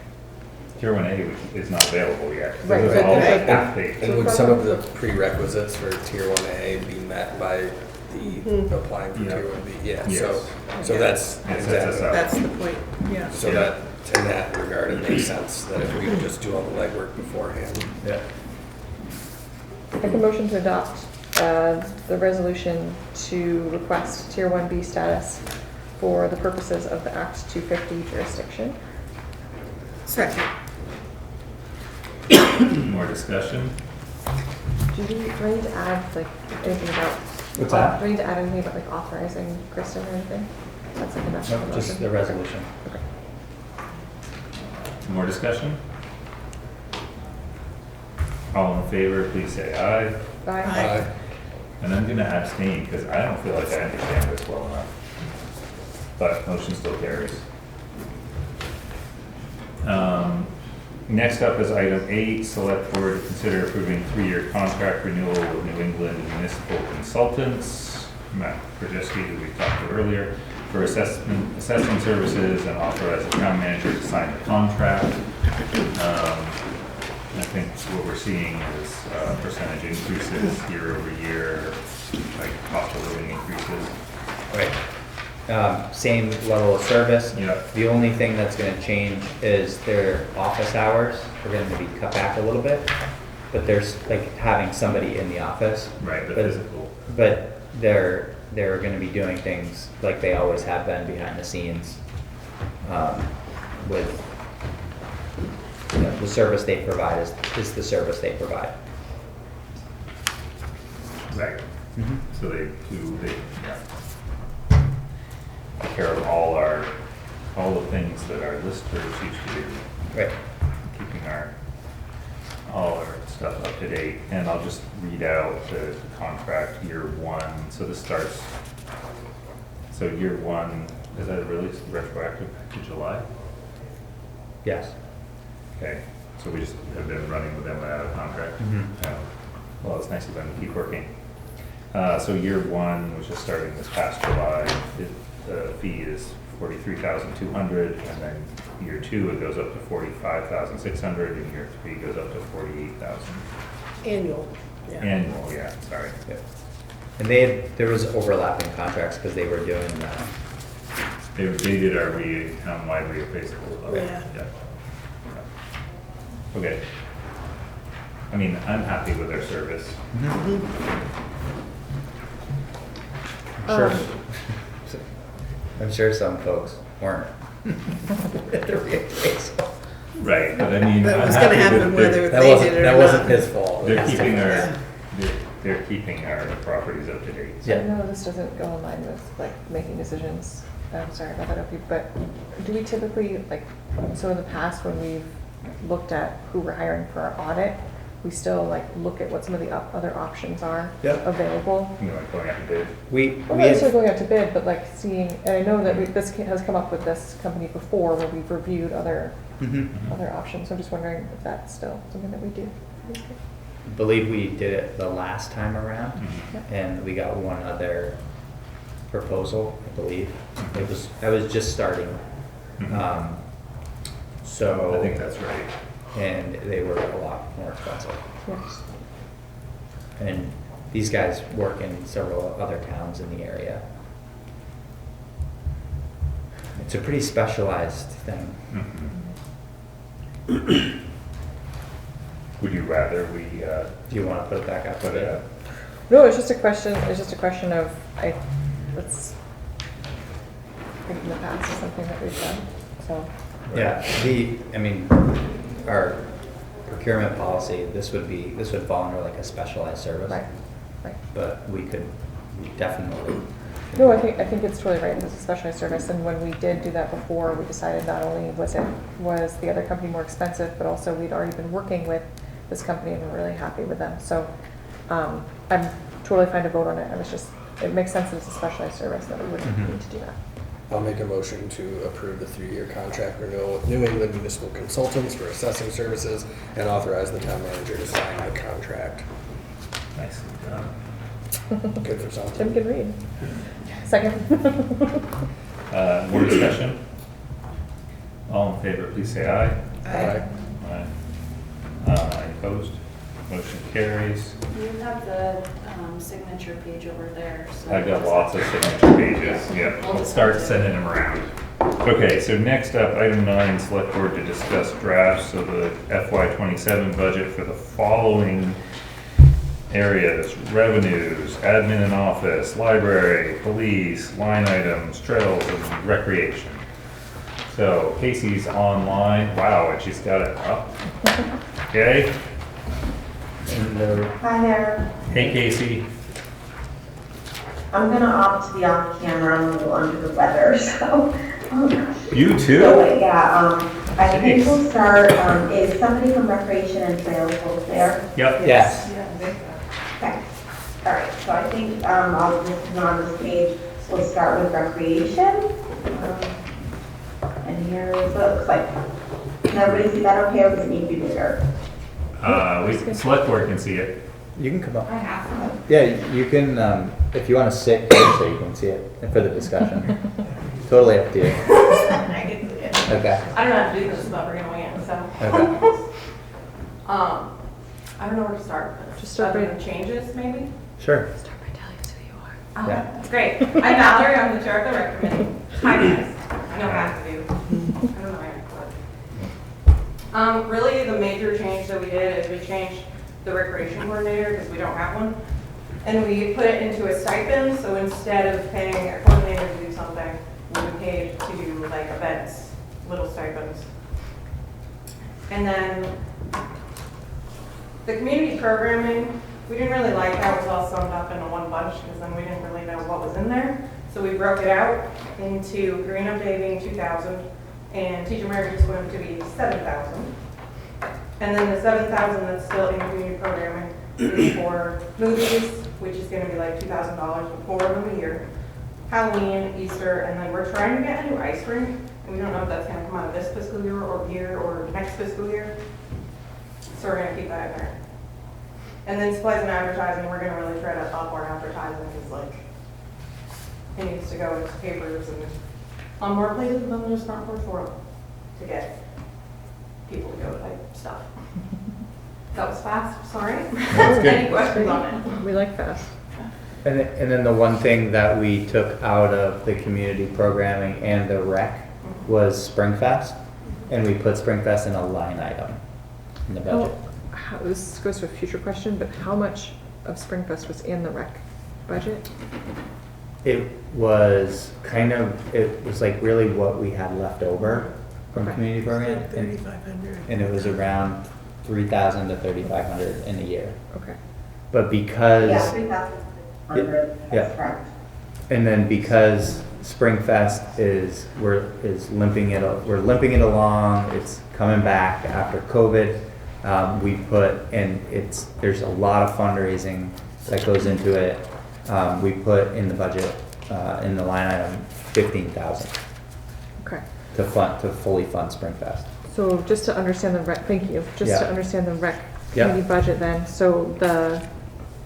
Tier 1A is not available yet. Right, This is but all the- half-baked. And would some of the prerequisites for Tier 1A be met by the applying for Yeah. Tier 1B? Yeah, Yes. so that's It sets us exactly. up. That's the point, yeah. So that, in that regard, it makes sense that if we could just do all the legwork beforehand. Yeah. Make a motion to adopt the resolution to request tier 1B status for the purposes of the Act 250 jurisdiction. Second. More discussion? Do we need to add like anything about? What's that? Do we need to add anything about like authorizing Kristen or anything? That's like enough. No, just the resolution. Okay. More discussion? All in favor, please say aye. Aye. Aye. And I'm gonna abstain because I don't feel like I understand this well enough. But motion still carries. Next up is item 8, select board to consider approving 3-year contract renewal with New England Municipal Consultants, Matt Krajewski, who we talked to earlier, for assessment services, and authorize the town manager to sign the contract. I think what we're seeing is percentage increases year over year, like cost of living increases. Right. Same level of service. Yeah. The only thing that's gonna change is their office hours are gonna be cut back a little bit, but there's like having somebody in the office. Right, the But- physical. But they're gonna be doing things like they always have been behind the scenes, with, you know, the service they provide is the service they provide. Right. Mhm. So they take care of all the things things that our listers used to do, Right. keeping all our stuff up to date. And I'll just read out the contract year one. So this starts, so year one, is that really retroactive to July? Yes. Okay, so we just have been running with them without a contract? Mhm. Well, it's nice of them to keep working. So year one, which is starting this past July, the fee is 43,200, and then year two, it goes up to 45,600, and year three goes up to 48,000. Annual, yeah. Annual, yeah, sorry. Yep. And there was overlapping contracts because they were doing, They did our town-wide reappraisal. Okay, Yeah. Okay. I mean, I'm happy with their service. I'm sure, I'm sure some folks weren't. At the reappraisal. Right, but I mean, That I'm was gonna happy happen that whether That they wasn't, did it or that not. wasn't his fault. they're keeping Yeah. they're keeping our properties up to date. So I Yeah. know this doesn't go in line with like making decisions, I'm sorry about that, Opie, but do we typically, like, so in the past when we've looked at who we're hiring for our audit, we still like look at what some of the other options are Yep. available? You know, like going out to bid. We Well, not necessarily going out to bid, but like seeing, and I know that this has come up with this company before where we've reviewed other options, so I'm just wondering if that's still something that we do. believe we did it the last time around, Mhm. and we got one other proposal, I believe. I was just starting. Mhm. So. I think that's right. And they were a lot more expensive. Yes. And these guys work in several other towns in the area. It's a pretty specialized thing. Mhm. Would you rather we Do you want to put it back up? put it up? No, it's just a question of, it's, I think in the past is something that we've done, so. Yeah, I mean, our procurement policy, this would fall under like a specialized service. Right. But we definitely. No, I think it's totally right, it's a specialized service, and when we did do that before, we decided not only was the other company more expensive, but also we'd already been working with this company and we're really happy with them, so, I'm totally fine to vote on it, it makes sense that it's a specialized service, that we wouldn't need to do that. I'll make a motion to approve the 3-year contract renewal with New England Municipal Consultants for assessing services and authorize the town manager to sign the contract. Nicely done. Good for something. Tim can read. Second. More discussion? All in favor, please say aye. Aye. Aye. Any opposed? Motion carries. You have the signature page over there. So I've got lots of signature pages, yeah, I'll start sending them around. Okay, so next up, item 9, select board to discuss drafts of the FY27 budget for the following areas: revenues, admin and office, library, police, line items, trails, and recreation. So Casey's online, wow, and she's got it up. Okay, Hi there. hey Casey. I'm gonna opt to be off camera. I'm a little under the weather, so. You too? So, yeah, I think Jeez. we'll start, is somebody from Recreation and Trails both there? Yep. Yes. Okay. All right, so I think, I'll just put on this page, we'll start with Recreation. And here is what it looks like. Can everybody see that okay, or does it need to be bigger? Select board can see it. You can come up. I have to. Yeah, you can, if you want to sit here so you can see it and for the discussion. Totally up to you. I can see it. Okay. I don't know how to do this, but we're gonna wing it, so. Okay. I don't know where to start. Just start Other by- than changes, maybe? Sure. Start by telling us who you are. Oh, Yeah. that's great. I'm Valerie, I'm the chair of the rec committee. Hi, guys. I know half of you. I don't know how to record. Really, the major change that we did is we changed the recreation coordinator because we don't have one. And we put it into a stipend, so instead of paying a coordinator to do something, we would pay to do like events, little stipends. And then the community programming, we didn't really like how it was all summed up into one bunch because then we didn't really know what was in there. So we broke it out into green up paving 2,000, and teacher merit is going to be 7,000. And then the 7,000 that's still in community programming is for movies, which is gonna be like $2,000 for 4 of them a year. Halloween, Easter, and then we're trying to get a new ice rink, and we don't know if that's gonna come out of this fiscal year or next fiscal year. So we're gonna keep that in there. And then supplies and advertising, we're gonna really try to up our advertising, because like, it needs to go into papers and on more places than just front porch forum to get people to go type stuff. That was fast, sorry. Any questions on it? We like fast. And then the one thing that we took out of the community programming and the rec was Springfest, and we put Springfest in a line item in the budget. This goes to a future question, but how much of Springfest was in the rec budget? It was it was like really what we had left over from community program. Like 3,500. And it was around 3,000 to 3,500 in a year. Okay. But because. Yeah, 3,100, Yeah. that's correct. And then because Springfest we're limping it along, it's coming back after COVID. We put, and there's a lot of fundraising that goes into it. We put in the budget, in the line item, 15,000 Okay. to fully fund Springfest. So just to understand the rec, thank you, just to understand the rec Yeah. committee budget then, so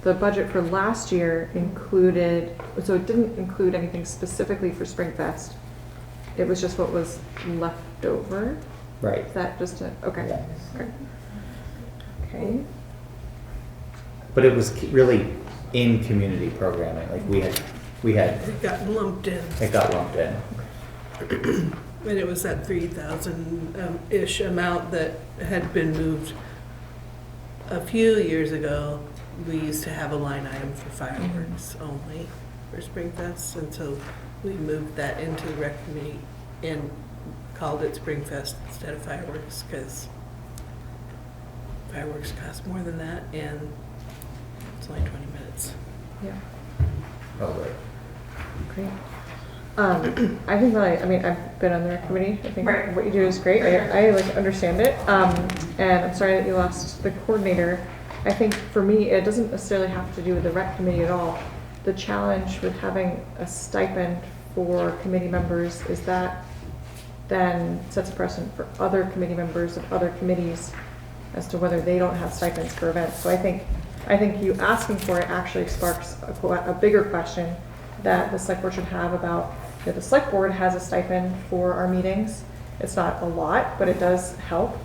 the budget for last year included, so it didn't include anything specifically for Springfest. It was just what was left over? Right. Is that just okay, Yeah. okay. Okay, But it was really in community programming, like we had, It got lumped in, it got lumped in. and it was that 3,000-ish amount that had been moved a few years ago. We used to have a line item for fireworks only for Springfest, and so we moved that into the rec committee and called it Springfest instead of fireworks, because fireworks cost more than that, and it's only 20 minutes. yeah, Oh, right. great. I think that I mean, I've been on the rec committee. I think Right. what you do is great. I like understand it. And I'm sorry that you lost the coordinator. I think for me, it doesn't necessarily have to do with the rec committee at all. The challenge with having a stipend for committee members is that then sets a precedent for other committee members of other committees as to whether they don't have stipends for events. So I think you asking for it actually sparks a bigger question that the select board should have about, the select board has a stipend for our meetings. It's not a lot, but it does help.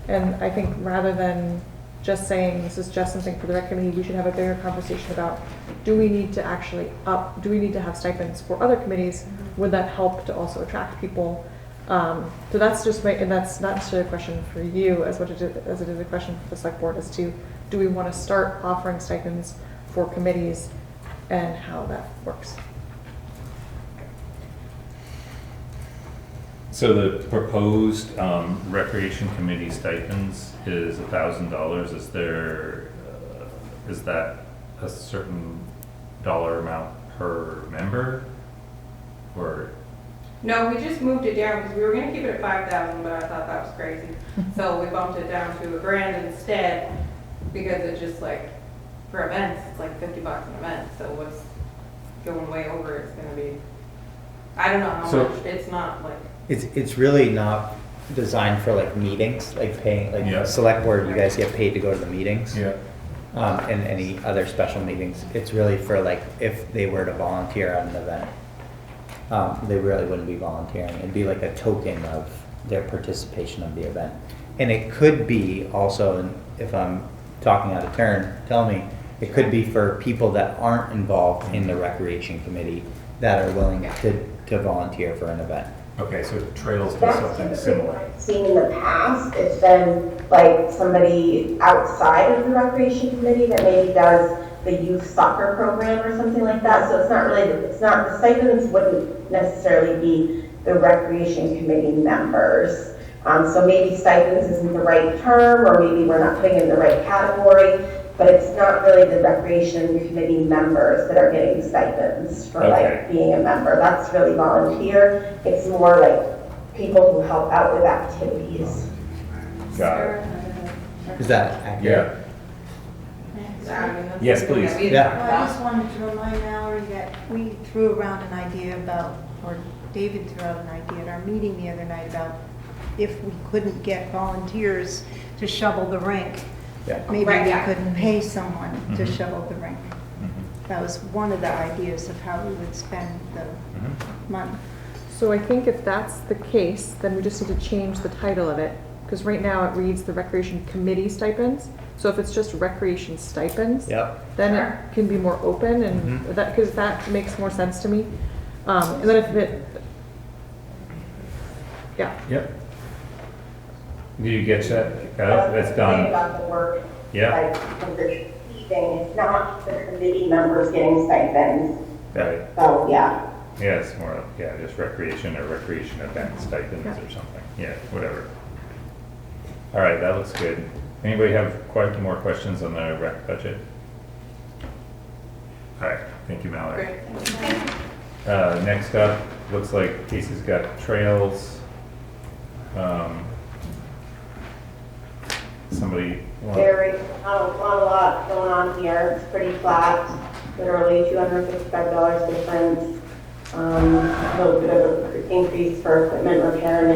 And I think rather than just saying this is just something for the rec committee, we should have a bigger conversation about, do we need to have stipends for other committees? Would that help to also attract people? So that's just and that's not necessarily a question for you as it is a question for the select board as to, do we want to start offering stipends for committees and how that works? So the proposed recreation committee stipends is $1,000. Is that a certain dollar amount per member? Or? No, we just moved it down because we were gonna keep it at 5,000, but I thought that was crazy. So we bumped it down to $1,000 instead, because it's just like, for events, it's like $50 an event, so what's going way over, it's gonna be, I don't know how much, it's not like. It's really not designed for like meetings, like paying, like select board, you guys get paid to go to the meetings. Yeah. And any other special meetings. It's really for like, if they were to volunteer at an event. They really wouldn't be volunteering. It'd be like a token of their participation of the event. And it could be also, and if I'm talking out of turn, tell me, it could be for people that aren't involved in the recreation committee that are willing to volunteer for an event. Okay, so Trails does That's something typically similar. what I've seen in the past. It's been like somebody outside of the recreation committee that maybe does the youth soccer program or something like that. So it's not really, the stipends wouldn't necessarily be the recreation committee members. So maybe stipends isn't the right term, or maybe we're not putting it in the right category, but it's not really the recreation committee members that are getting stipends for like being a member. That's really volunteer. It's more like people who help out with activities. Got it. Is that accurate? Yes, please. Yeah. Well, I just wanted to remind Mallory that we threw around an idea about, or David threw out an idea at our meeting the other night about if we couldn't get volunteers to shovel the rink, Yeah. maybe Right, we yeah. could pay someone to Mhm. shovel the rink. Mhm. That was one of the ideas of how we would spend the Mhm. money. So I think if that's the case, then we just need to change the title of it, because right now it reads the Recreation Committee stipends. So if it's just recreation stipends, Yep. then Sure. it can be more open and Mhm. that, because that makes more sense to me. And then if it, yeah, Yep. Do you get that? It's That's the thing done. about the work, Yeah. like, with the thing, it's not the committee members getting stipends, Right. so, yeah. Yeah, it's more, yeah, just recreation or recreation event stipends or something. Yeah, whatever. All right, that looks good. Anybody have quite more questions on the rec budget? All right, thank you, Mallory. Next up, looks like Casey's got trails. Somebody want? There is not a lot going on here, it's pretty flat, literally $255 difference. A little bit of an increase for equipment repair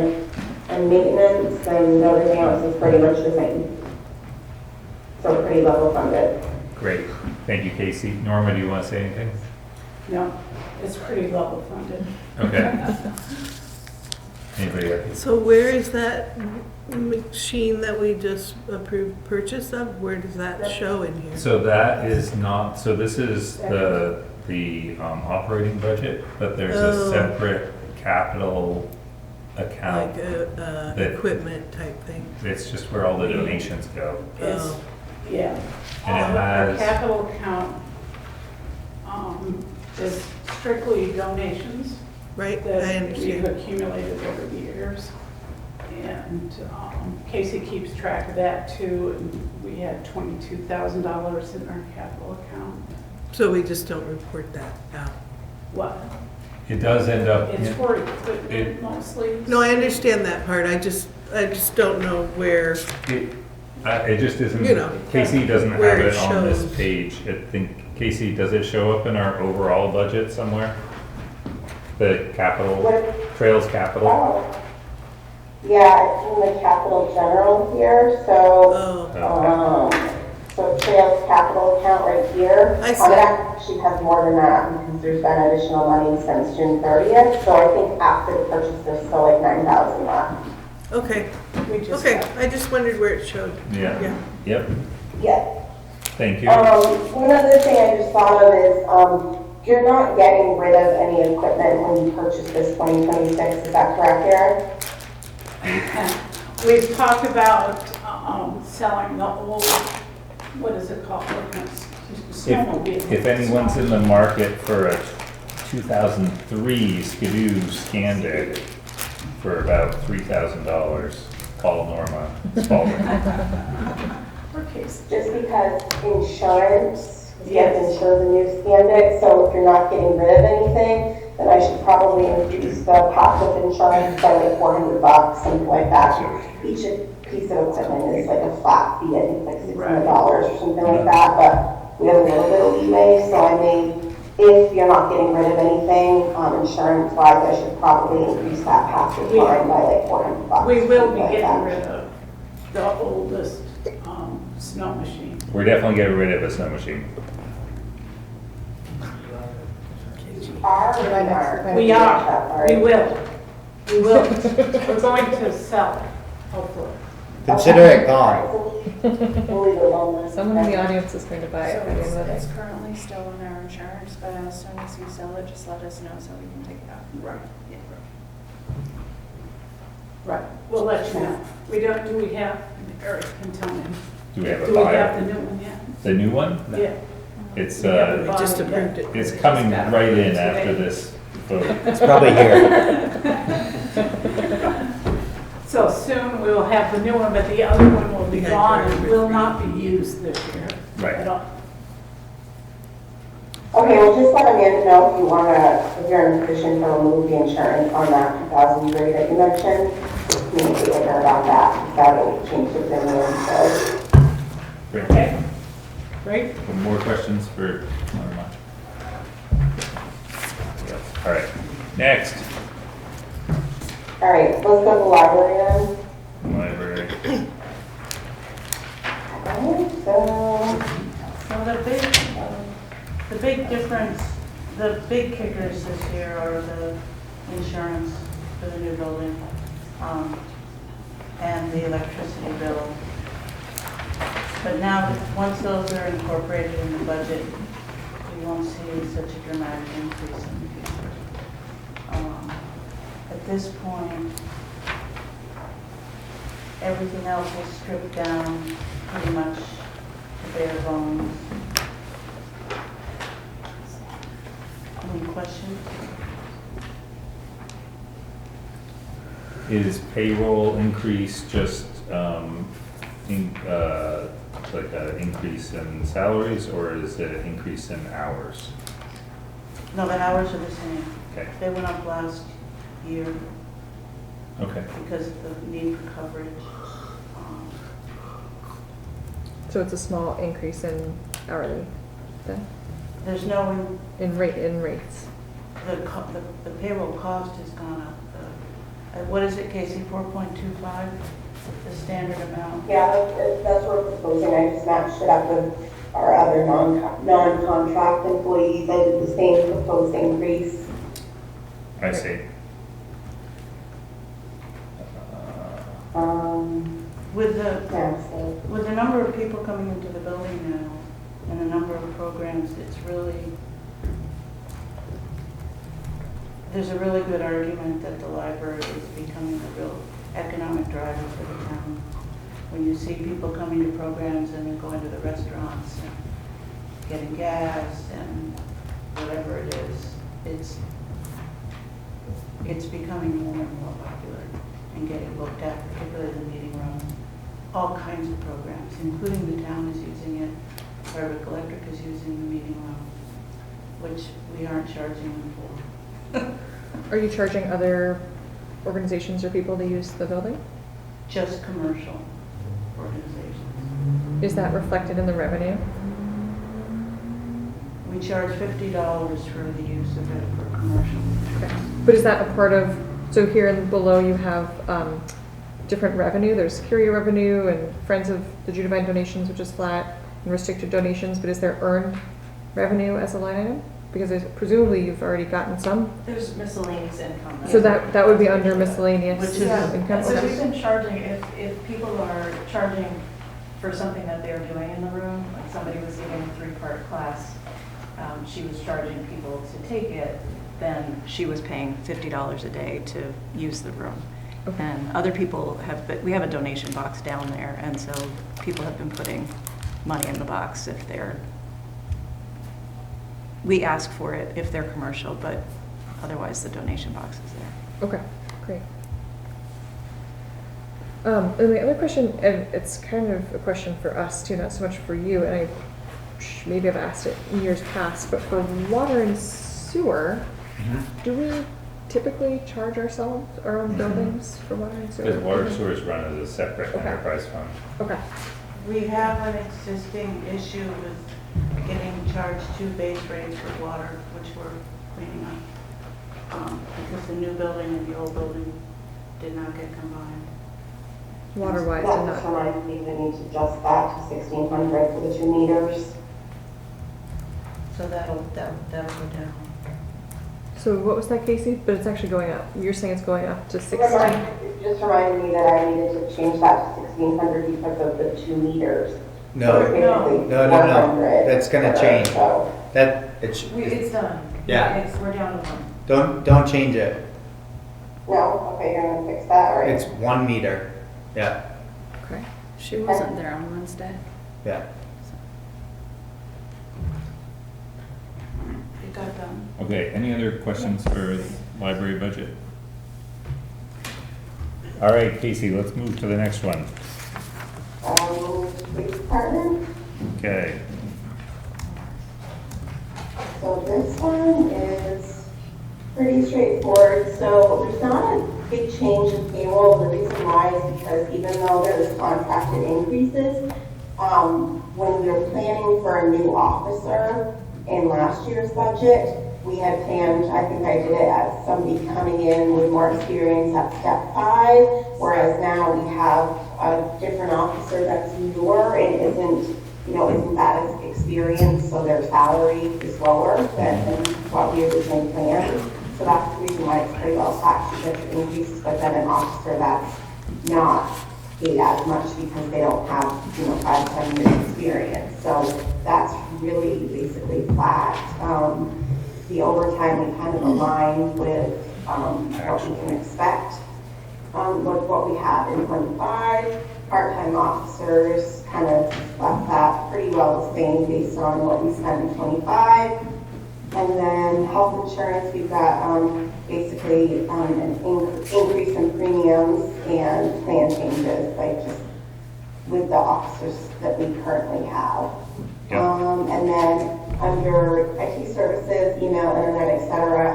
and maintenance, and everything else is pretty much the same. So pretty level funded. Great, thank you, Casey. Norma, do you want to say anything? No, it's pretty level funded. Okay. Anybody else? So where is that machine that we just approved purchase of? Where does that show in here? So that is not, so this is the operating budget, but there's a Oh. separate capital account. Like a that- equipment type thing? It's just where all the donations go. Oh, Yeah. And it Our has- capital account is strictly donations right, I that we've understand. accumulated over the years. And Casey keeps track of that too, and we had $22,000 in our capital account. So we just don't report that out? What? It does end up, It's for equipment It- mostly. No, I understand that part, I just don't know where, it just isn't, You know, Casey doesn't have where it it on this shows. page. I think, Casey, does it show up in our overall budget somewhere? The capital, Trails capital? Oh. Yeah, it's in the capital general here, so, oh, so Trails capital account right here. I see. It actually has more than that because there's been additional money since June 30th, so I think after the purchase, there's still like 9,000 left. okay, We just okay, I just wondered where it showed. Yeah, Yeah. yep, Yeah. thank you. One other thing I just thought of is, you're not getting rid of any equipment when you purchase this 2026, is that correct, Eric? We've talked about selling the old, what is it called? Snowmobile. If anyone's in the market for a 2003 Skidoo Scandic for about $3,000, call Norma Spalding. Just because insurance, you have to insure the new Scandic, so if you're not getting rid of anything, then I should probably increase the passive insurance by like $400, something like that. Each piece of equipment is like a flat fee, I think like $600 or something like that, but we have a little bit of leeway, so I may, if you're not getting rid of anything, insurance wise, I should probably increase that passive line by like $400. We will be something like getting that. rid of the oldest snow machine. We're definitely getting rid of a snow machine. We are, we will. We will. We're going to sell it, hopefully. Consider it gone. someone in the audience is going to buy it by the end of the It's day. currently still in our insurance, but as soon as you sell it, just let us know so we can take it out. Right. Right, we'll let you know. Do we have, Eric can tell me. Do we have a Do we have buyer? the new one yet? The new one? Yeah. It's, We haven't We bought just it yet. approved it. it's coming right in after this vote. It's probably here. So soon we'll have the new one, but the other one will be gone and will not be used this year. Right. At all. Okay, well, just let Amanda know if you wanna, if you're in a position to remove the insurance on that 2003 that you mentioned, just communicate with her about that, because that'll change the premium, so. Great. Okay, great. More questions for Norma? Yes. All right, next, All right, let's go to the library then. library. Okay, so, So the big difference, the big kickers this year are the insurance for the new building, and the electricity bill. But now, once those are incorporated in the budget, you won't see such a dramatic increase in the future. At this point, everything else is stripped down pretty much to bare bones. Any questions? Is payroll increase just, like an increase in salaries, or is it an increase in hours? No, the hours are the same. Okay, They went up last year okay. because of the need for coverage. So it's a small increase in hourly then, There's no, in rates. the payroll cost has gone up. What is it, Casey, 4.25, the standard amount? yeah, that's what we're proposing. I just matched it up with our other non-contract employees. I did the same proposed increase. I see. With the, Yeah, so. with the number of people coming into the building now and the number of programs, it's really, there's a really good argument that the library is becoming a real economic driver for the town. When you see people coming to programs and then going to the restaurants and getting gas and whatever it is, it's becoming more and more popular and getting looked at, particularly the meeting room. All kinds of programs, including the town is using it. Hardwick Electric is using the meeting room, which we aren't charging them for. Are you charging other organizations or people to use the building? Just commercial organizations. Is that reflected in the revenue? We charge $50 for the use of it for commercial. Okay. But is that a part of, so here and below you have different revenue, there's security revenue and Friends of the Judavine donations, which is flat, and restricted donations, but is there earned revenue as a line item? Because presumably you've already gotten some. There's miscellaneous income. So that would be under miscellaneous Which is income? So Okay. we've been charging, if people are charging for something that they're doing in the room, like somebody was giving a 3-part class, she was charging people to take it, then she was paying $50 a day to use the room. Okay. And other people we have a donation box down there, and so people have been putting money in the box if we ask for it if they're commercial, but otherwise the donation box is there. Okay, great. And the other question, and it's kind of a question for us too, not so much for you, and I maybe I've asked it in years past, but for water and sewer, do we typically charge ourselves, our own buildings for water and sewer? Because water sewer is run as a separate Okay. enterprise fund. Okay, We have an existing issue with getting charged 2 base rates for water, which we're cleaning up. Because the new building and the old building did not get combined. water-wise That and just not, reminds me, we need to adjust that to 1,600 for the 2 meters. So that'll go down. so what was that, Casey? But it's actually going up. You're saying it's going up to 16? It just reminded me that I needed to change that to 1,600 because of the 2 meters. No, So it's basically no, 400 that's gonna for- change. so- It's done. Yeah. We're down to 1. Don't change it. No, okay, you're gonna fix that, all right? It's 1 meter. Yeah, Okay. She wasn't there on Wednesday. yeah. It got done. Okay, any other questions for library budget? All right, Casey, let's move to the next one. Police department? Okay. So this one is pretty straightforward. So there's not a big change in payroll. The reason why is because even though there's contracted increases, when we were planning for a new officer in last year's budget, we had planned, I think I did it as somebody coming in with more experience at step 5, whereas now we have a different officer that's newer and isn't that as experienced, so their salary is lower than what we originally planned. So that's the reason why it's pretty well taxed, because it increases, but then an officer that's not paid as much because they don't have, 5 to 7 years experience. So that's really basically flat. The overtime we kind of aligned with what we can expect. With what we have in 25, part-time officers kind of left that pretty well the same based on what we spent in 25. And then health insurance, we've got basically an increase in premiums and plan changes, like just with the officers that we currently have. Yep. And then under IT services, email, internet, etc.,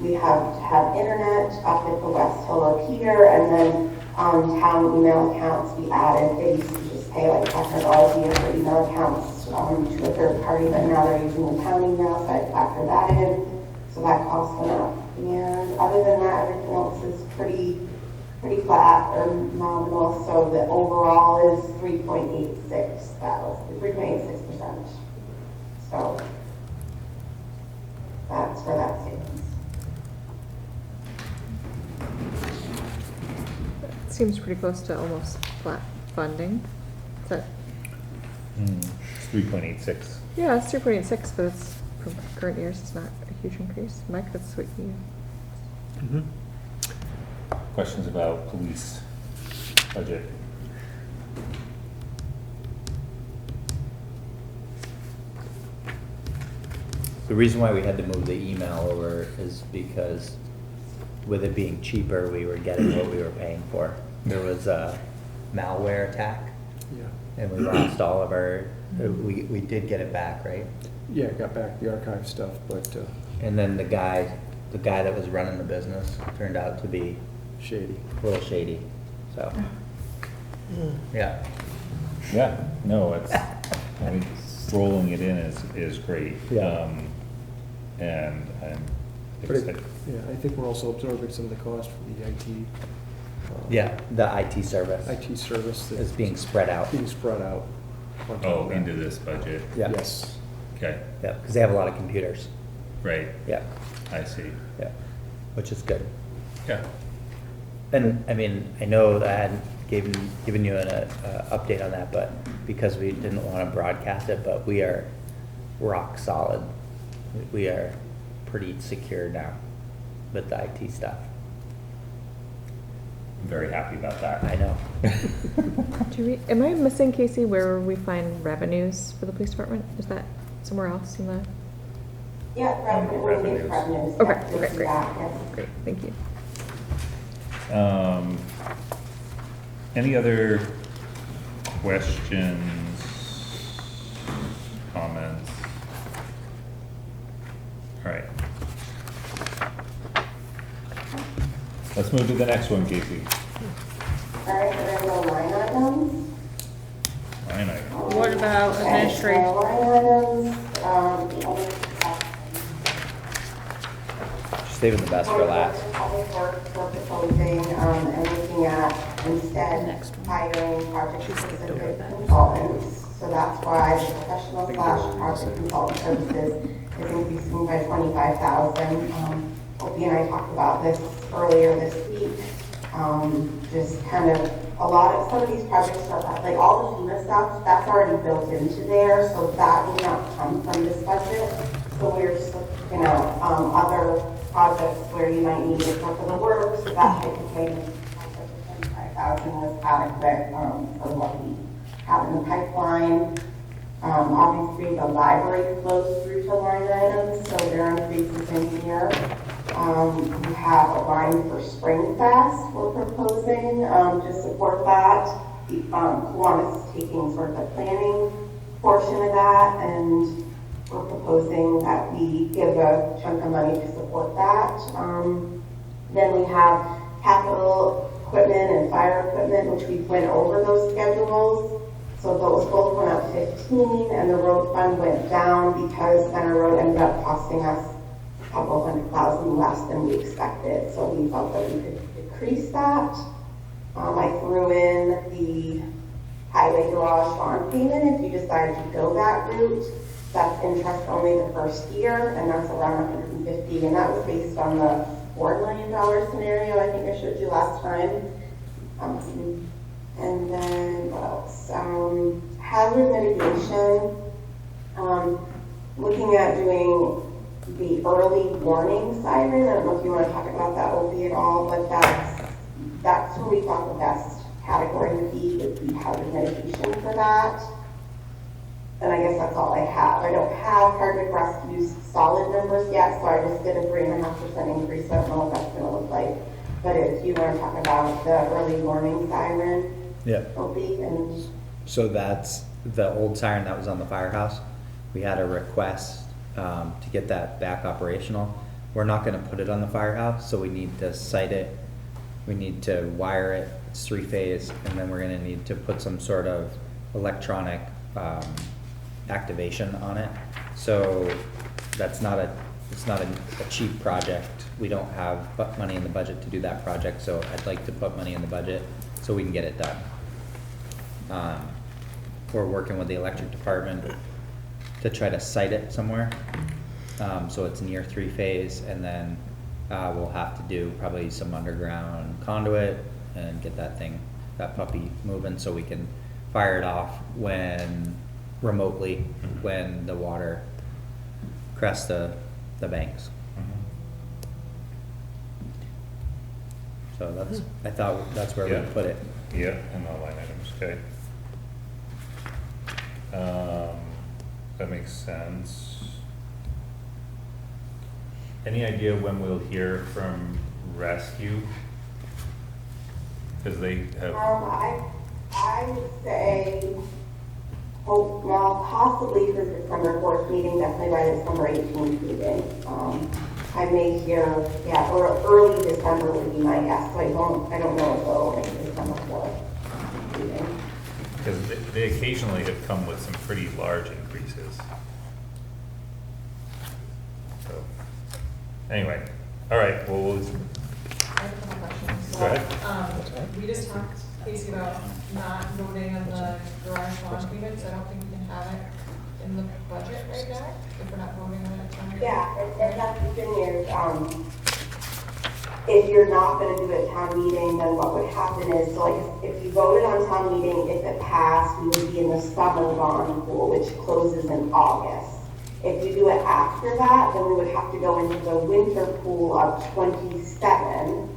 we have to have internet up at the West Hill or Peter, and then town email accounts we added. They used to just pay like $500 a year for email accounts to a third party, but now they're using the town email, so I factor that in. So that cost went up. And other than that, everything else is pretty flat or nominal. So the overall is 3.86%. So that's where that stands. Seems pretty close to almost flat funding. Is that, It's 3.86. yeah, it's 3.86, but it's from current years, it's not a huge increase. Mike, that's what you, Questions about police budget? The reason why we had to move the email over is because with it being cheaper, we were getting what we were paying for. There was a malware attack, Yeah. and we lost all of our, we did get it back, right? Yeah, got back the archive stuff, but And then the guy that was running the business turned out to be shady. a little shady, so, yeah. Yeah, no, I mean, rolling it in is great. Yeah. And I'm But excited. yeah, I think we're also absorbing some of the cost for the IT. Yeah, the IT service IT service is being spread out. being spread out. on top Oh, of that. into this budget? Yeah. Yes. Okay, Yeah, because they have a lot of computers. right, Yeah, I see. yeah, which is good. Yeah, And, I mean, I know that I hadn't given you an update on that, but because we didn't want to broadcast it, but we are rock solid. We are pretty secure now with the IT stuff. I'm very happy about that. I know. am I missing, Casey, where we find revenues for the police department? Is that somewhere else in the? Yeah, revenues. Okay, Yeah, okay, great. yes. Great, thank you. Any other questions, comments? All right. Let's move to the next one, Casey. All right, we're gonna go line items. Line item. What about Okay, administrative? so line items, the only Saving the best for last. Public works we're proposing, and looking at instead hiring project-specific consultants. So that's why the professional / project consultant services is increasing by 25,000. Opie and I talked about this earlier this week. Just kind of some of these projects are like all the FEMA stuff, that's already built into there, so that will not come from this budget. So we're just looking at other projects where you might need it for the work, so that type of thing. 25,000 was adequate for what we have in the pipeline. Obviously, the library flows through to line items, so there are increases in here. We have a line for Spring Fest we're proposing to support that. Kiwanis is taking sort of the planning portion of that, and we're proposing that we give a chunk of money to support that. Then we have capital equipment and fire equipment, which we went over those schedules. So those both went up 15, and the road fund went down because Center Road ended up costing us a couple $100,000 less than we expected. So we felt that we could decrease that. I threw in the highway garage bond payment if you decided to go that route. That's interest only the first year, and that's around $150, and that was based on the $4 million scenario I think I showed you last time. And then what else? Hazard mitigation. Looking at doing the early warning siren. I don't know if you want to talk about that, Opie, at all, but that's where we thought the best category would be hazard mitigation for that. And I guess that's all I have. I don't have Hardwick Rescue's solid numbers yet, so I just did a 3.5% increase. I don't know what that's going to look like. But if you want to talk about the early warning siren, Yeah. Opie, and So that's the old siren that was on the firehouse. We had a request to get that back operational. We're not gonna put it on the firehouse, so we need to site it. We need to wire it, it's 3-phase, and then we're gonna need to put some sort of electronic activation on it. So that's not it's not a cheap project. We don't have money in the budget to do that project, so I'd like to put money in the budget so we can get it done. We're working with the electric department to try to site it somewhere. So it's near 3-phase, and then we'll have to do probably some underground conduit and get that puppy moving so we can fire it off remotely when the water crests the banks. So I thought that's where we put it. Yeah, and the line items, okay. That makes sense. Any idea when we'll hear from Rescue? Because they have. I would say, possibly for the December 4th meeting, definitely by the December 18th meeting. I may hear, or early December would be my guess. So I don't know if they'll make December 4th meeting. Because they occasionally have come with some pretty large increases. So, anyway, all right, well, I have a couple questions. Go ahead. We just talked, Casey, about not voting on the garage launch payment, so I don't think we can have it in the budget right now, if we're not voting on it tonight. Yeah, and that's the thing is, if you're not going to do a town meeting, then what would happen is, so like if you voted on town meeting, if it passed, we would be in the summer bond pool, which closes in August. If you do it after that, then we would have to go into the winter pool of 27.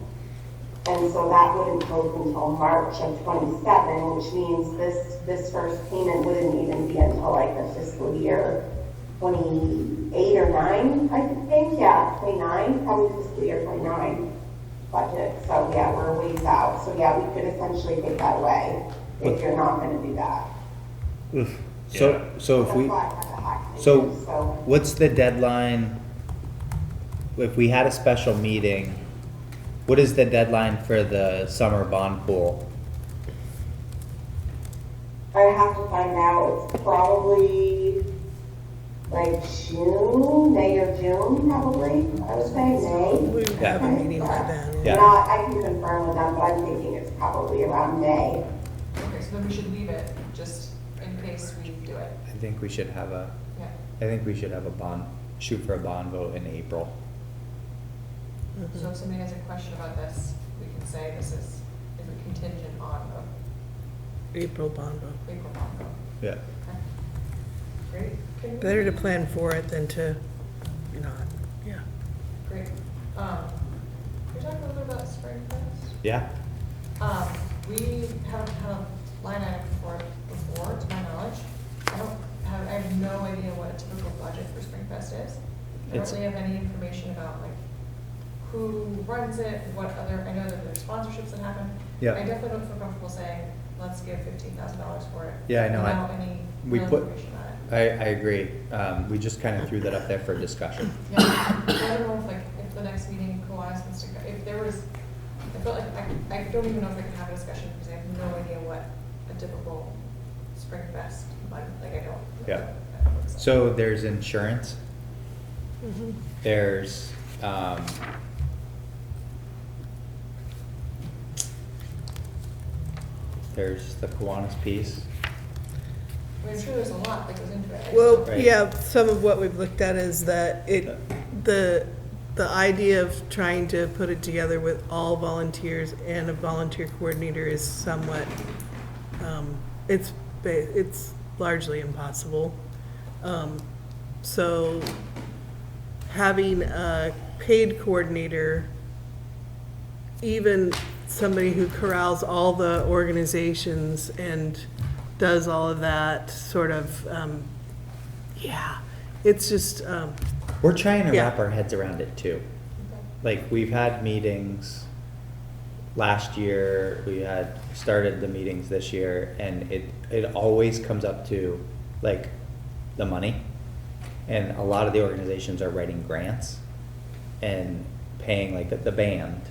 And so that wouldn't close until March of 27, which means this first payment wouldn't even be until like the fiscal year 28 or 9, I think. Yeah, 29, probably fiscal year 29 budget. So yeah, we're a ways out. So yeah, we could essentially take that away if you're not going to do that. So if we, what's the deadline? If we had a special meeting, what is the deadline for the summer bond pool? I have to find out. It's probably like June, May or June, probably. I would say May. We would have a meeting by then. Yeah. I can confirm with them, but I'm thinking it's probably around May. Okay, so then we should leave it, just in case we do it. I think we should have a bond, shoot for a bond vote in April. So if somebody has a question about this, we can say this is a contingent on the April bond vote. April bond vote. Yeah. Okay. Great. Better to plan for it than to not. Yeah. Great. Can we talk a little bit about Spring Fest? Yeah. We haven't had a line item for it before, to my knowledge. I have no idea what a typical budget for Spring Fest is. I don't really have any information about like who runs it, what other, I know that there's sponsorships that happen. Yeah. I definitely don't feel comfortable saying, let's give $15,000 for it. Yeah, I know. Without any We real put- information on it. I agree. We just kind of threw that up there for discussion. Yeah, I don't know if like, if the next meeting Kiwanis wants to, if there was, I felt like, I don't even know if I can have a discussion because I have no idea what a typical Spring Fest, like I don't. Yeah. So there's insurance. Mhm. There's, there's the Kiwanis piece. I'm sure there's a lot that goes into it. I just Well, don't- Right. yeah, some of what we've looked at is that the idea of trying to put it together with all volunteers and a volunteer coordinator is somewhat, it's largely impossible. So having a paid coordinator, even somebody who corrals all the organizations and does all of that sort of, yeah, it's just, We're trying to Yeah. wrap our heads around it too. Like, we've had meetings last year, we had started the meetings this year, and it always comes up to, like, the money. And a lot of the organizations are writing grants and paying, like, the band,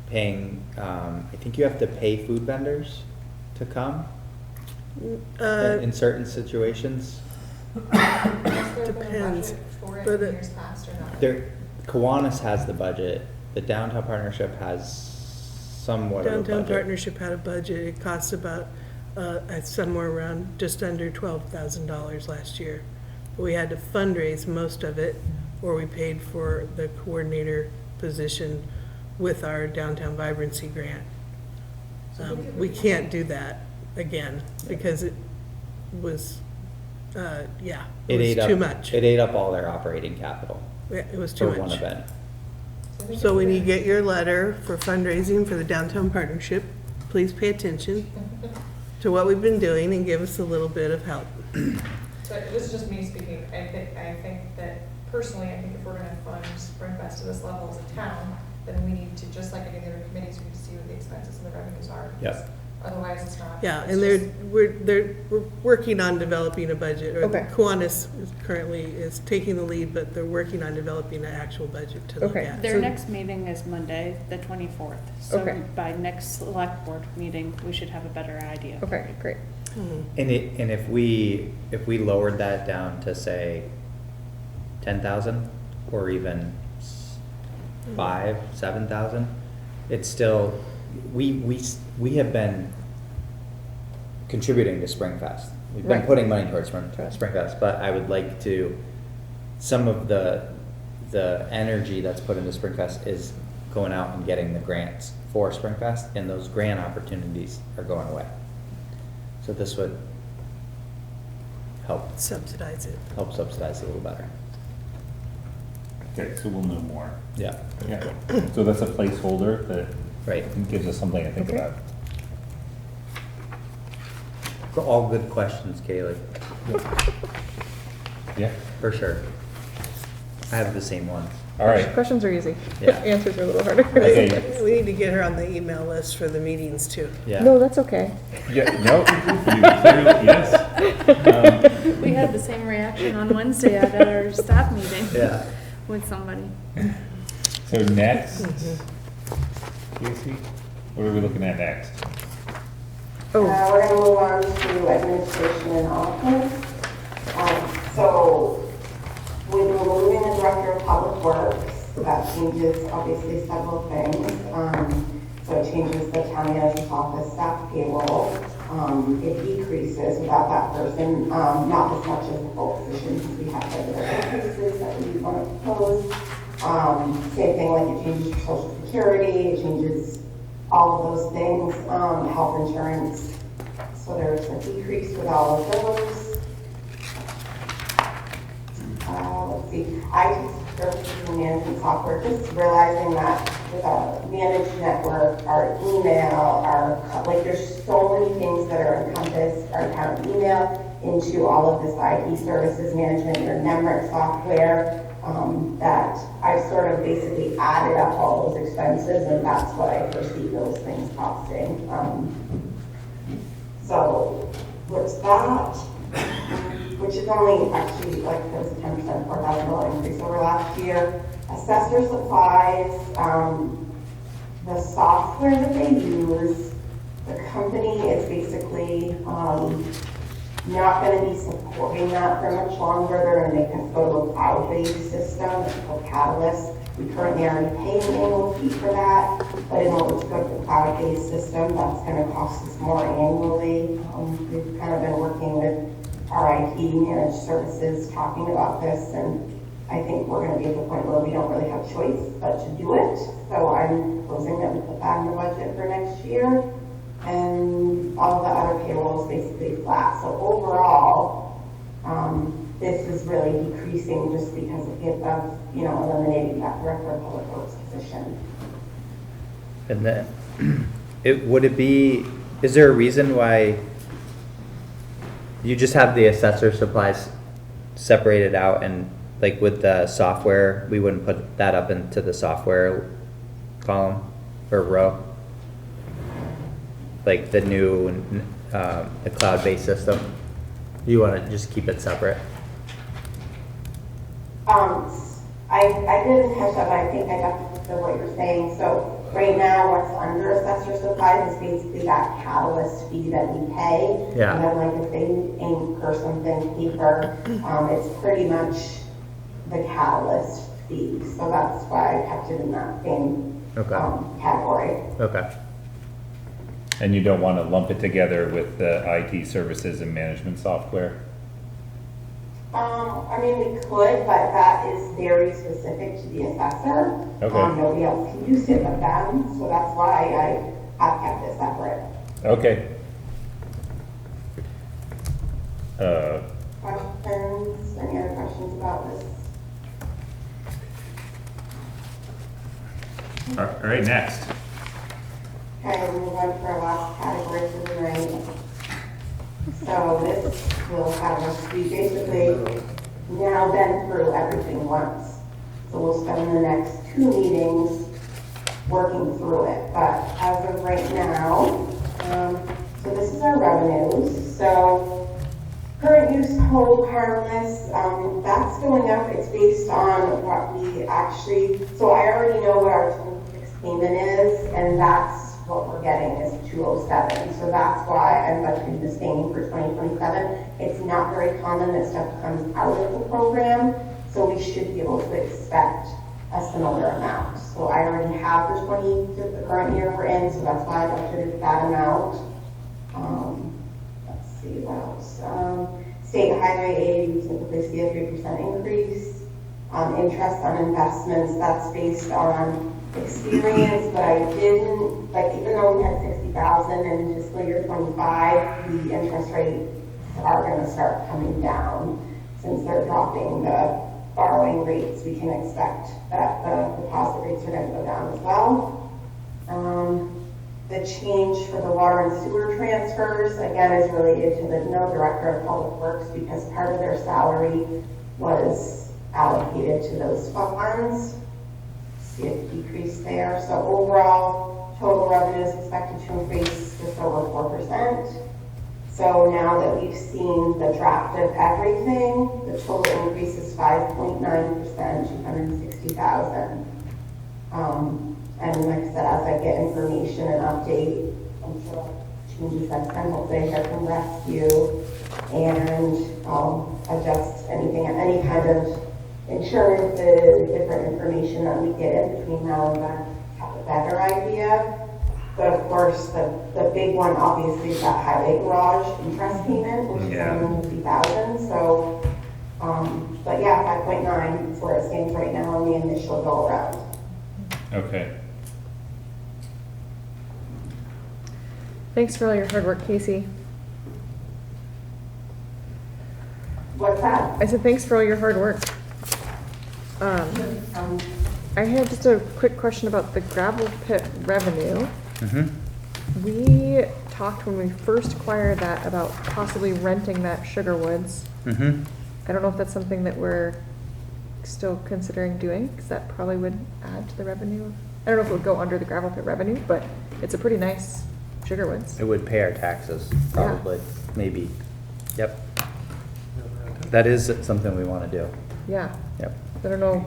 paying, I think you have to pay food vendors to come in certain situations. Has there been a Depends, budget for it but in it- years past or not? Kiwanis has the budget, the Downtown Partnership has somewhat of a Downtown budget. Partnership had a budget, it cost about, somewhere around just under $12,000 last year. But we had to fundraise most of it, or we paid for the coordinator position with our Downtown Vibrancy grant. We can't do that again, because it was, yeah, it was too much. It ate up all their operating capital Yeah, it was too for one much. event. So when you get your letter for fundraising for the Downtown Partnership, please pay attention to what we've been doing and give us a little bit of help. So this is just me speaking. I think that personally, I think if we're gonna fund Spring Fest to this level as a town, then we need to, just like any of the other committees, we need to see what the expenses and the revenues are. because Yep. Otherwise, it's not. Yeah, it's and just- we're working on developing a budget, or Okay. Kiwanis currently is taking the lead, but they're working on developing an actual budget to look Okay. at. Their next meeting is Monday, the 24th. So Okay. by next select board meeting, we should have a better idea. Okay, great. And if we lowered that down to, say, 10,000, or even 7,000, it's still, we have been contributing to Springfest. We've been Right. putting money towards Springfest, but I would like to, some of the energy that's put into Springfest is going out and getting the grants for Springfest, and those grant opportunities are going away. So this would help Subsidize it. subsidize it a little better. Okay, so we'll know more. Yeah. Yeah, so that's a placeholder that Right. gives us something to think Okay. about. All good questions, Kaylee, Yeah, for sure. I have the same ones. all right. Questions are easy. Yeah. Answers are a little harder. Okay. We need to get her on the email list for the meetings too. Yeah. No, that's okay. Yeah, no, you clearly, yes. We had the same reaction on Wednesday at our staff meeting Yeah. with somebody. So next, Casey, what are we looking at next? We're gonna move on to administration and office. So with removing the director of public works, that changes obviously several things. So it changes the county manager's office staff payroll. It decreases without that person, not as much as the full position, because we have regular increases that we want to propose. Same thing, like it changes your social security, it changes all of those things, health insurance. So there's a decrease with all of those. Let's see, IT services and management software, just realizing that with our managed network, our email, like there's so many things that are encompassed, our account email into all of this IT services management, your NEMRIC software, that I've sort of basically added up all those expenses, and that's what I foresee those things costing. So, what's that? which is only actually like, it was a 10%, $4,000 increase over last year. Assessor supplies, the software that they use, the company is basically not going to be supporting that for much longer. They're going to make us go to a cloud-based system. It's called Catalyst. We currently already pay an annual fee for that, but in order to go to the cloud-based system, that's going to cost us more annually. We've kind of been working with our IT managed services talking about this, and I think we're going to be at the point where we don't really have choice but to do it. So I'm proposing that we put that in the budget for next year. And all the other payroll is basically flat. So overall, this is really decreasing just because of, eliminating that director of public works position. And then, is there a reason why you just have the assessor supplies separated out, and like with the software, we wouldn't put that up into the software column or row? Like the new, the cloud-based system? You want to just keep it separate? I didn't catch that, but I think I got what you're saying. So right now, what's under assessor supplies is basically that Catalyst fee that we pay. Yeah. And then like if they incur something paper, it's pretty much the Catalyst fee. So that's why I kept it in that same category. Okay. And you don't want to lump it together with the IT services and management software? I mean, we could, but that is very specific to the assessor. Okay. Nobody else can use it but them, so that's why I have kept it separate. Okay. Questions? Any other questions about this? All right, next. Okay, we'll move on to our last category for the night. So this will have us, we basically now been through everything once. So we'll spend the next 2 meetings working through it. But as of right now, so this is our revenues. So current use total harmless, that's going up. It's based on what we actually, so I already know what our 26 payment is, and that's what we're getting is 207. So that's why I'm budgeting the same for 2027. It's not very common that stuff comes out of the program, so we should be able to expect a similar amount. So I already have the current year we're in, so that's why I budgeted that amount. Let's see what else. State highway aid, we typically see a 3% increase. Interest on investments, that's based on experience, but I didn't, like, even though we had 60,000 in fiscal year 25, the interest rates are going to start coming down. Since they're dropping the borrowing rates, we can expect that the deposit rates are going to go down as well. The change for the water and sewer transfers, again, is related to the director of public works, because part of their salary was allocated to those funds. See a decrease there. So overall, total revenue is expected to increase just over 4%. So now that we've seen the draft of everything, the total increase is 5.9%, 260,000. And like I said, as I get information and update, I'm sure changes that time, hopefully I hear from rescue, and I'll adjust anything, any kind of insurances, different information that we get in between now and then, have a better idea. But of course, the big one obviously is that highway garage interest payment, which is $150,000. So, but yeah, 5.9 is where it stands right now on the initial go around. Okay. Thanks for all your hard work, Casey. What's that? I said thanks for all your hard work. I had just a quick question about the gravel pit revenue. We talked when we first acquired that about possibly renting that Sugar Woods. I don't know if that's something that we're still considering doing, because that probably would add to the revenue. I don't know if it would go under the gravel pit revenue, but it's a pretty nice Sugar Woods. It would pay our taxes, probably, maybe. Yep. that is something we wanna do. Yeah, Yep. I don't know,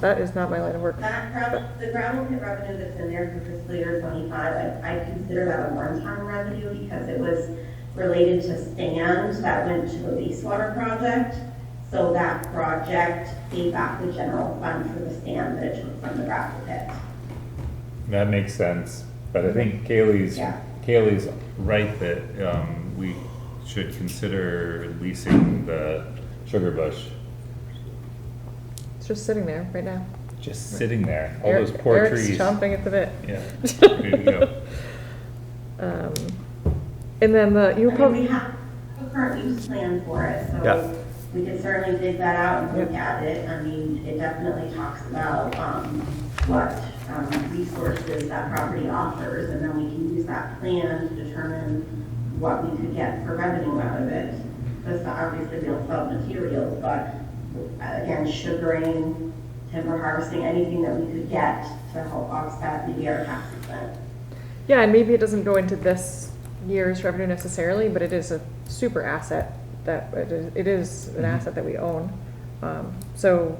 that is not my line of work. The gravel pit revenue that's in there for fiscal year 25, I consider that a one-time revenue because it was related to sand that went to the wastewater project. So that project gave back the general fund for the sand that it took from the gravel pit. That makes sense, but I think Kaylee's right that, we should consider leasing the Sugar Bush. It's just sitting there right now. Just sitting there, all those poor Eric's trees. chomping at the bit. Yeah, there you go. And then We have a current use plan for it, Yeah. so we can certainly dig that out and look at it. I mean, it definitely talks about, what, resources that property offers, and then we can use that plan to determine what we could get for revenue out of it. Because obviously we don't sell materials, but again, sugaring, timber harvesting, anything that we could get to help offset maybe our tax expense. Yeah, and maybe it doesn't go into this year's revenue necessarily, but it is a super asset that, it is an asset that we own. So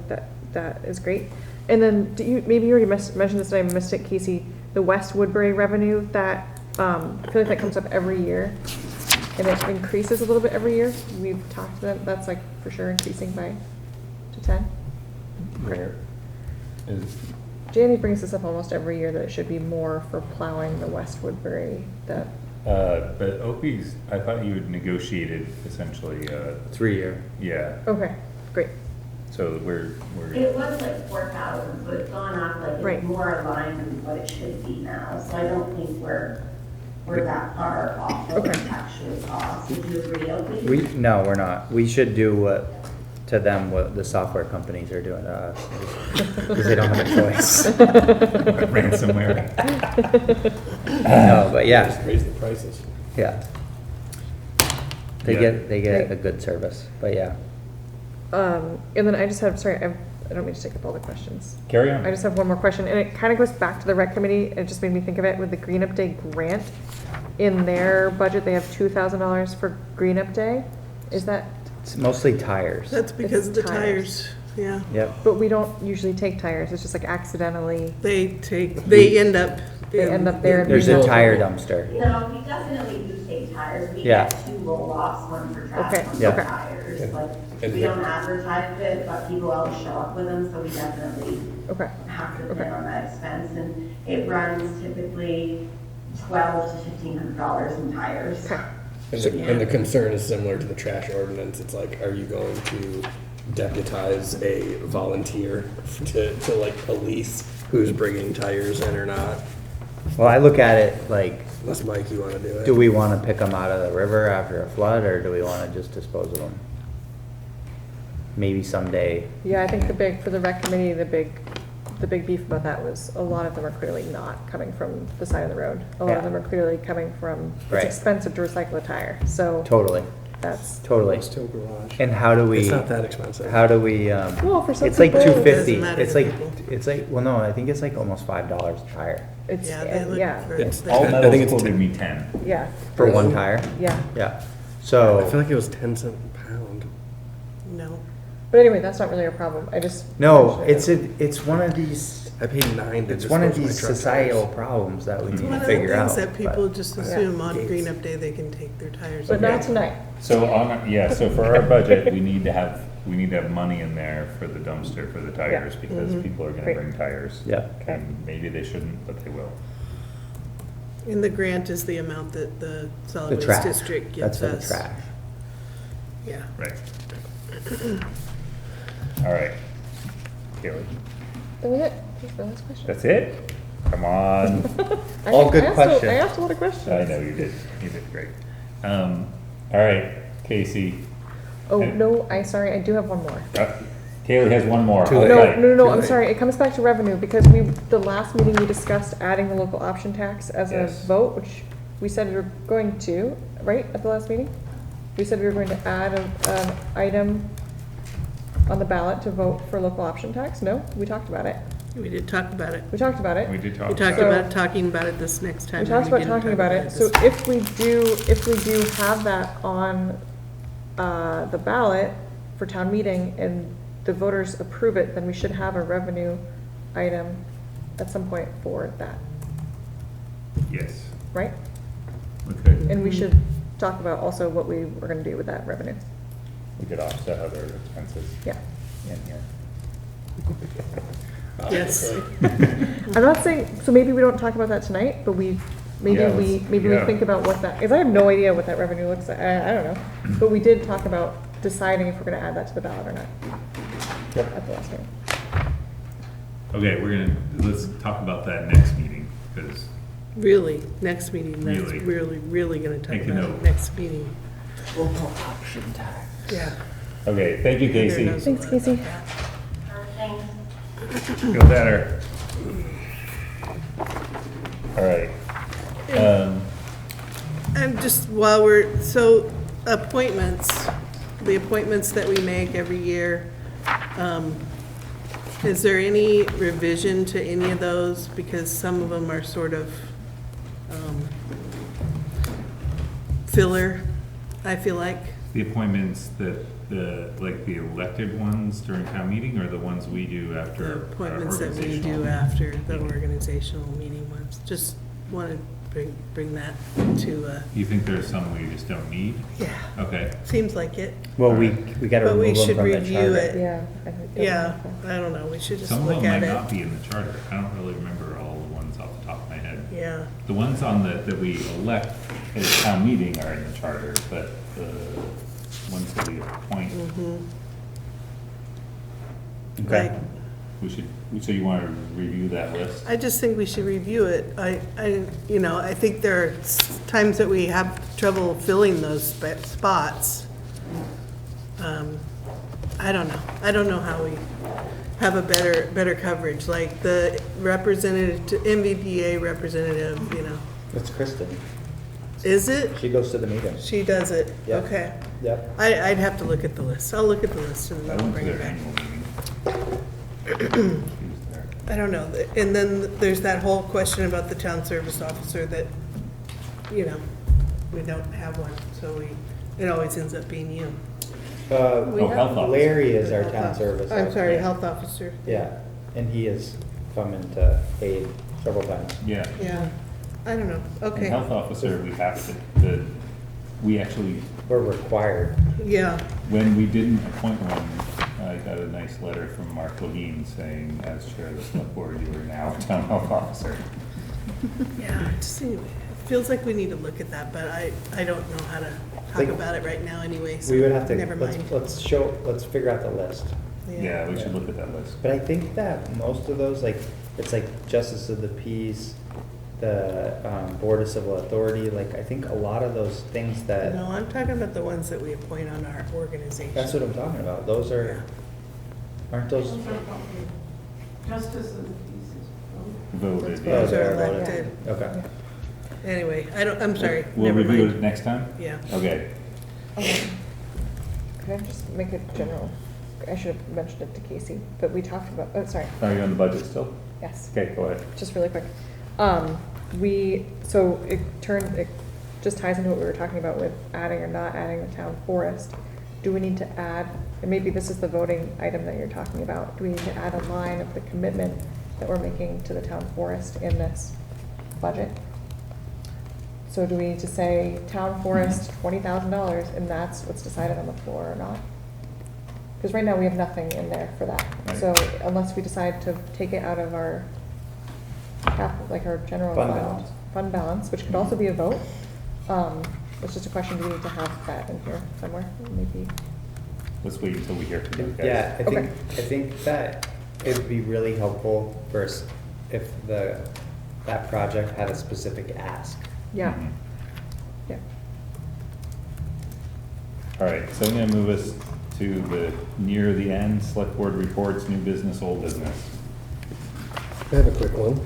that is great. And then, maybe you already mentioned this and I missed it, Casey, the West Woodbury revenue that, I feel like that comes up every year. And it increases a little bit every year. We've talked about, that's like for sure increasing to 10. Where is, Jamie brings this up almost every year that it should be more for plowing the West Woodbury, that, but Opie's, I thought you had negotiated essentially, 3 year. yeah, okay, great. so we're, It was like 4,000, so it's gone up, like Right. it's more aligned with what it should be now. So I don't think we're that far off of Okay. the actual cost. Would you agree, Opie? No, we're not. We should do to them what the software companies are doing to us, because they don't have a choice. ransomware. No, but yeah, Just raise the prices. yeah. They Yeah. get a good service, but yeah. And then I just have, sorry, I don't mean to take up all the questions. Carry on. I just have one more question, and it kind of goes back to the rec committee. It just made me think of it with the Green Up Day grant. In their budget, they have $2,000 for Green Up Day. Is that, It's mostly tires. That's because of the It's tires, yeah. Yep. but we don't usually take tires, it's just like accidentally, They end up. they end up there. and There's we a don't- tire dumpster. No, we definitely do take tires. We Yeah. get 2 roll-offs, one for trash, Okay, one for yeah. tires. Like, we don't advertise it, but people always show up with them, so we definitely Okay, have to Okay. pay on that expense. And it runs typically $1,200 to $1,500 in tires. okay. And the concern is similar to the trash ordinance. It's like, are you going to deputize a volunteer to like police who's bringing tires in or not? Well, I look at it like, Unless, Mike, you want to do it. do we want to pick them out of the river after a flood, or do we want to just dispose of them? Maybe someday. Yeah, I think for the rec committee, the big beef about that was a lot of them are clearly not coming from the side of the road. A lot of Yeah. them are clearly coming from, it's Right. expensive to recycle a tire, so Totally, that's, totally. Still garage. And how do we? It's not that expensive. How do we? well, for some It's like people, $250. matter It's to like people. well, no, I think it's like almost $5 a tire it's, Yeah, they look yeah, for. It's- All I metals think it's quoted 10. me 10. yeah, for one tire. yeah. Yeah. I So feel like it was 10 cents a pound. No. But anyway, that's not really a problem, I just. no, mentioned it's one of these. I paid $9 to It's one of dispose my these truck societal tires. problems that we need One to of the figure out. things that people but- just Yeah. assume on Gates. Green Up Day, they can take their tires. But away. not tonight. So so for our budget, we need to have money in there for the dumpster for the tires, because people are gonna Great. bring tires. Yeah. And maybe they shouldn't, but they will. And the grant is the amount that the solid The waste trash. district That's gives for the us. trash. Yeah. Right. All right. Kaylee, That was it, that's the last question. that's it? Come on. All good I questions. asked a lot of questions. I know you did. You did great. All right, Casey. Oh, no, sorry, I do have one more. Kaylee has one more. Too Hold late. No, tight. no, no, Too I'm late. sorry, it comes back to revenue, because the last meeting we discussed adding the local option tax as a Yes. vote, which we said we were going to, right, at the last meeting? We said we were going to add an item on the ballot to vote for local option tax, no? We talked about it. We did talk about it. We talked about it. We did talk We talked about about talking about it this next time. We talked about didn't talking talk about it, so this- if we do have that on, the ballot, for town meeting and the voters approve it, then we should have a revenue item at some point for that, Yes. right? Okay. And we should talk about also what we were gonna do with that revenue. We could offset other expenses Yeah. in here. Yes. I'm not saying, so maybe we don't talk about that tonight, but Yeah, maybe let's- we yeah. think about what that, because I have no idea what that revenue looks like, I don't know. But we did talk about deciding if we're gonna add that to the ballot or not. At the last meeting. Okay, let's talk about that next meeting, because Really, next meeting, that's Really. really gonna talk Make a about note. it next meeting. Local option tax. Yeah. okay, thank you, Heather Casey. knows a Thanks, lot Casey. about that. Feel better. All right. And just so appointments, the appointments that we make every year, is there any revision to any of those? Because some of them are sort of filler, I feel like. The appointments that, like the elected ones during town meeting, or the ones we do after The our appointments that we organizational? do after the organizational meeting ones. Just want to bring that to, You think there's some we just don't need? yeah, Okay. seems like it. Well, we gotta But we remove them should from the review charter. it. Yeah. I think that's Yeah, helpful. I don't know, we should just Some of look them at might it. not be in the charter. I don't really remember all the ones off the top of my head. Yeah, The ones on that we elect at a town meeting are in the charter, but the ones that we appoint, Okay. we should, so you want to review that list? I just think we should review it. I think there are times that we have trouble filling those spots. I don't know. I don't know how we have a better coverage, like the representative, MVPA representative, That's Kristen. is it? She goes to the meeting. She does it, Yep. okay. Yep. I'd have to look at the list. I'll look at the list and I then I'll went to bring it their back. annual meeting. She was there. I don't know. And then there's that whole question about the town service officer that, we don't have one, so it always ends up being you. Oh, health officer. Larry is our town service. I'm sorry, officer. health officer. Yeah, and he has come into aid several times. Yeah. Yeah, I don't know. And Okay, health officer, we have we actually, We're required. yeah. when we didn't appoint one, I got a nice letter from Mark Levine saying, as chair of the select board, you are now town health officer. Yeah, it just it feels like we need to look at that, but I don't know how to talk Think- about it right now anyway, so We would have to, never mind. let's figure out the list. Yeah, we should look at that list. But I think that most of those, it's like Justice of the Peace, the Board of Civil Authority, I think a lot of those things that, No, I'm talking about the ones that we appoint on our organization. that's what I'm talking about. Those are, aren't those? Justice of the Peace is Voted. Oh, Those they're are voted. elected. Okay. Anyway, I'm sorry, We'll never review it mind. next time? Yeah. Okay. Okay. Could I just make it general? I should have mentioned it to Casey, but we talked about, oh, sorry, Are you on the budget still? yes. Okay, go ahead. Just really quick. So it just ties into what we were talking about with adding or not adding the town forest. Do we need to add, and maybe this is the voting item that you're talking about, do we need to add a line of the commitment that we're making to the town forest in this budget? So do we need to say town forest, $20,000, and that's what's decided on the floor or not? Because right now we have nothing in there for that. Right. So unless we decide to take it out of our our general Fund fund. balance. Fund balance, which could also be a vote. It's just a question, do we need to have that in here somewhere? Maybe. Let's wait until we hear from those guys. Yeah, Okay. I think that it'd be really helpful first if that project had a specific ask. Yeah, Mhm. yeah. All right, so I'm gonna move us to near the end, select board reports, new business, old business. I have a quick one.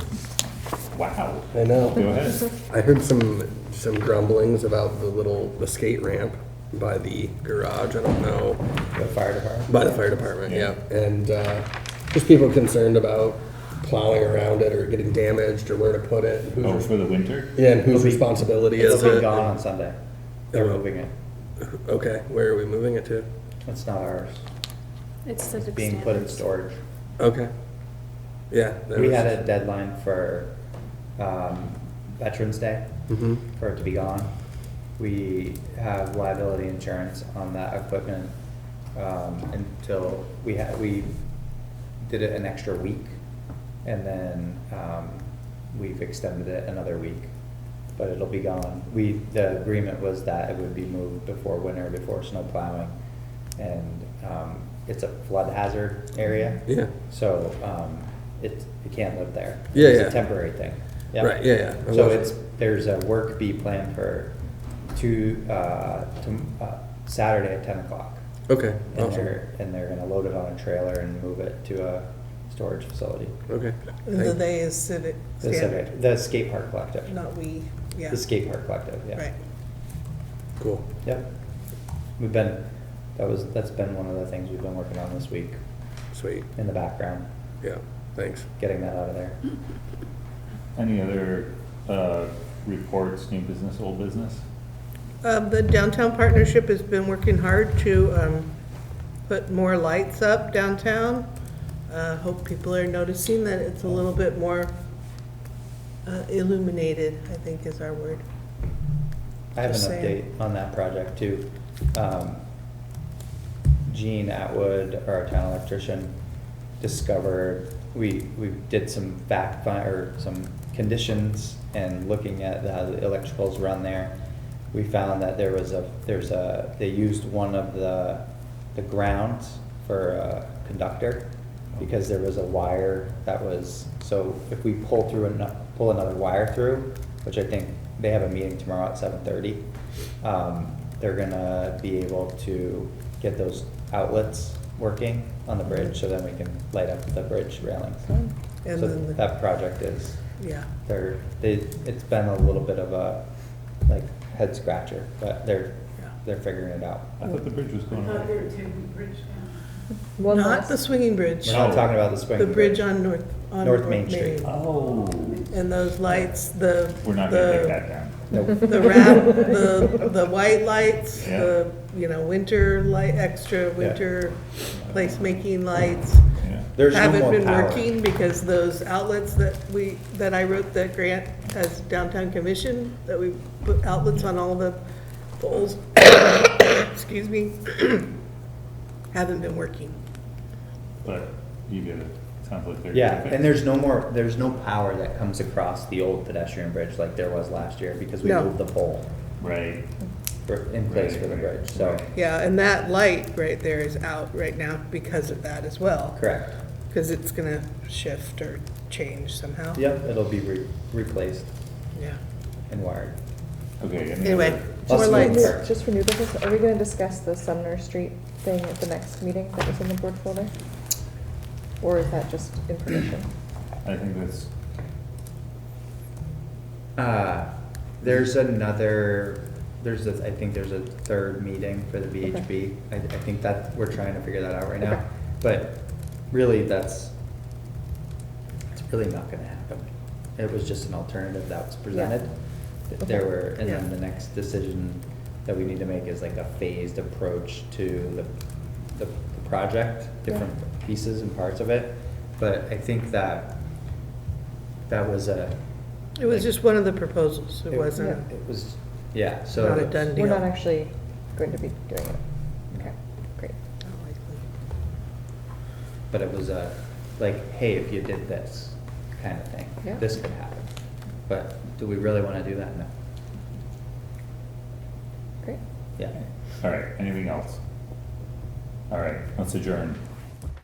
Wow. I know. Go ahead. I heard some grumblings about the skate ramp by the garage. I don't know. The fire department? By the fire department, Yeah. yeah. And just people concerned about plowing around it or getting damaged or where to put it. And Oh, for the winter? yeah, and whose It'll be- responsibility is It'll be it? gone on Sunday. They're moving it. Okay, where are we moving it to? It's not ours. It's It's civic being put in standards. storage. Okay. Yeah. We had a deadline for Veterans Day Mm-hmm. for it to be gone. We have liability insurance on that equipment until we did it an extra week, and then we've extended it another week, but it'll be gone. The agreement was that it would be moved before winter, before snow plowing, and it's a flood hazard area. Yeah. So it can't live there. Yeah, It's yeah. a temporary thing. Yeah. Right, yeah. So there's a work bee planned for Saturday at 10 o'clock. Okay, And awesome. they're gonna load it on a trailer and move it to a storage facility. Okay. The they is civic standard, The skate park collective. not we, yeah. The skate park collective, yeah. Right. Cool. Yep. That's been one of the things we've been working on this week Sweet. in the background, Yeah, thanks. getting that out of there. Any other reports, new business, old business? The downtown partnership has been working hard to put more lights up downtown. Hope people are noticing that it's a little bit more illuminated, I think is our word. I have an Just saying. update on that project too. Gene Atwood, our town electrician, discovered, we did some some conditions and looking at how the electricals run there. We found that they used one of the grounds for a conductor because there was a wire that was, so if we pull another wire through, which I think they have a meeting tomorrow at 7:30, they're gonna be able to get those outlets working on the bridge, so then we can light up the bridge railings. And So then that project is, Yeah. it's been a little bit of a, like, head scratcher, but they're figuring it out. I thought the bridge was going away. One Not last- the swinging bridge. We're not talking about the swing. The bridge on North Main Street. Oh, And those lights, we're not gonna take that down. the white lights, Yeah. the, winter light, extra winter placemaking lights. Yeah. There's no Haven't more been power. working because those outlets that I wrote that grant as downtown commission, that we put outlets on all the poles, excuse me, haven't been working. But you get it. Sounds like they're. Yeah, gonna fix and it. there's no power that comes across the old pedestrian bridge like there was last year because we No. moved the pole Right. in place for the bridge, so. Yeah, and that light right there is out right now because of that as well. Correct. Because it's gonna shift or change somehow. Yep, it'll be replaced Yeah. and wired. Okay. any Anyway, other- more Plus lights. moving parts. Just for new business, are we gonna discuss the Sumner Street thing at the next meeting that was in the board folder? Or is that just information? I think that's, I think there's a third meeting for the VHB. I think that, we're trying to figure that out right now. Okay. But really, it's really not gonna happen. It was just an alternative that was presented. There were, and then Yeah. the next decision that we need to make is like a phased approach to the project, different pieces and parts of it. But I think that was It was just one of the proposals. It wasn't, It was, yeah, so. not a done deal. We're not actually going to be doing it. Okay, great. But it was like, hey, if you did this kind of thing, Yeah. this could happen. But do we really want to do that? No. Great. Yeah. all right, anything else? All right, let's adjourn.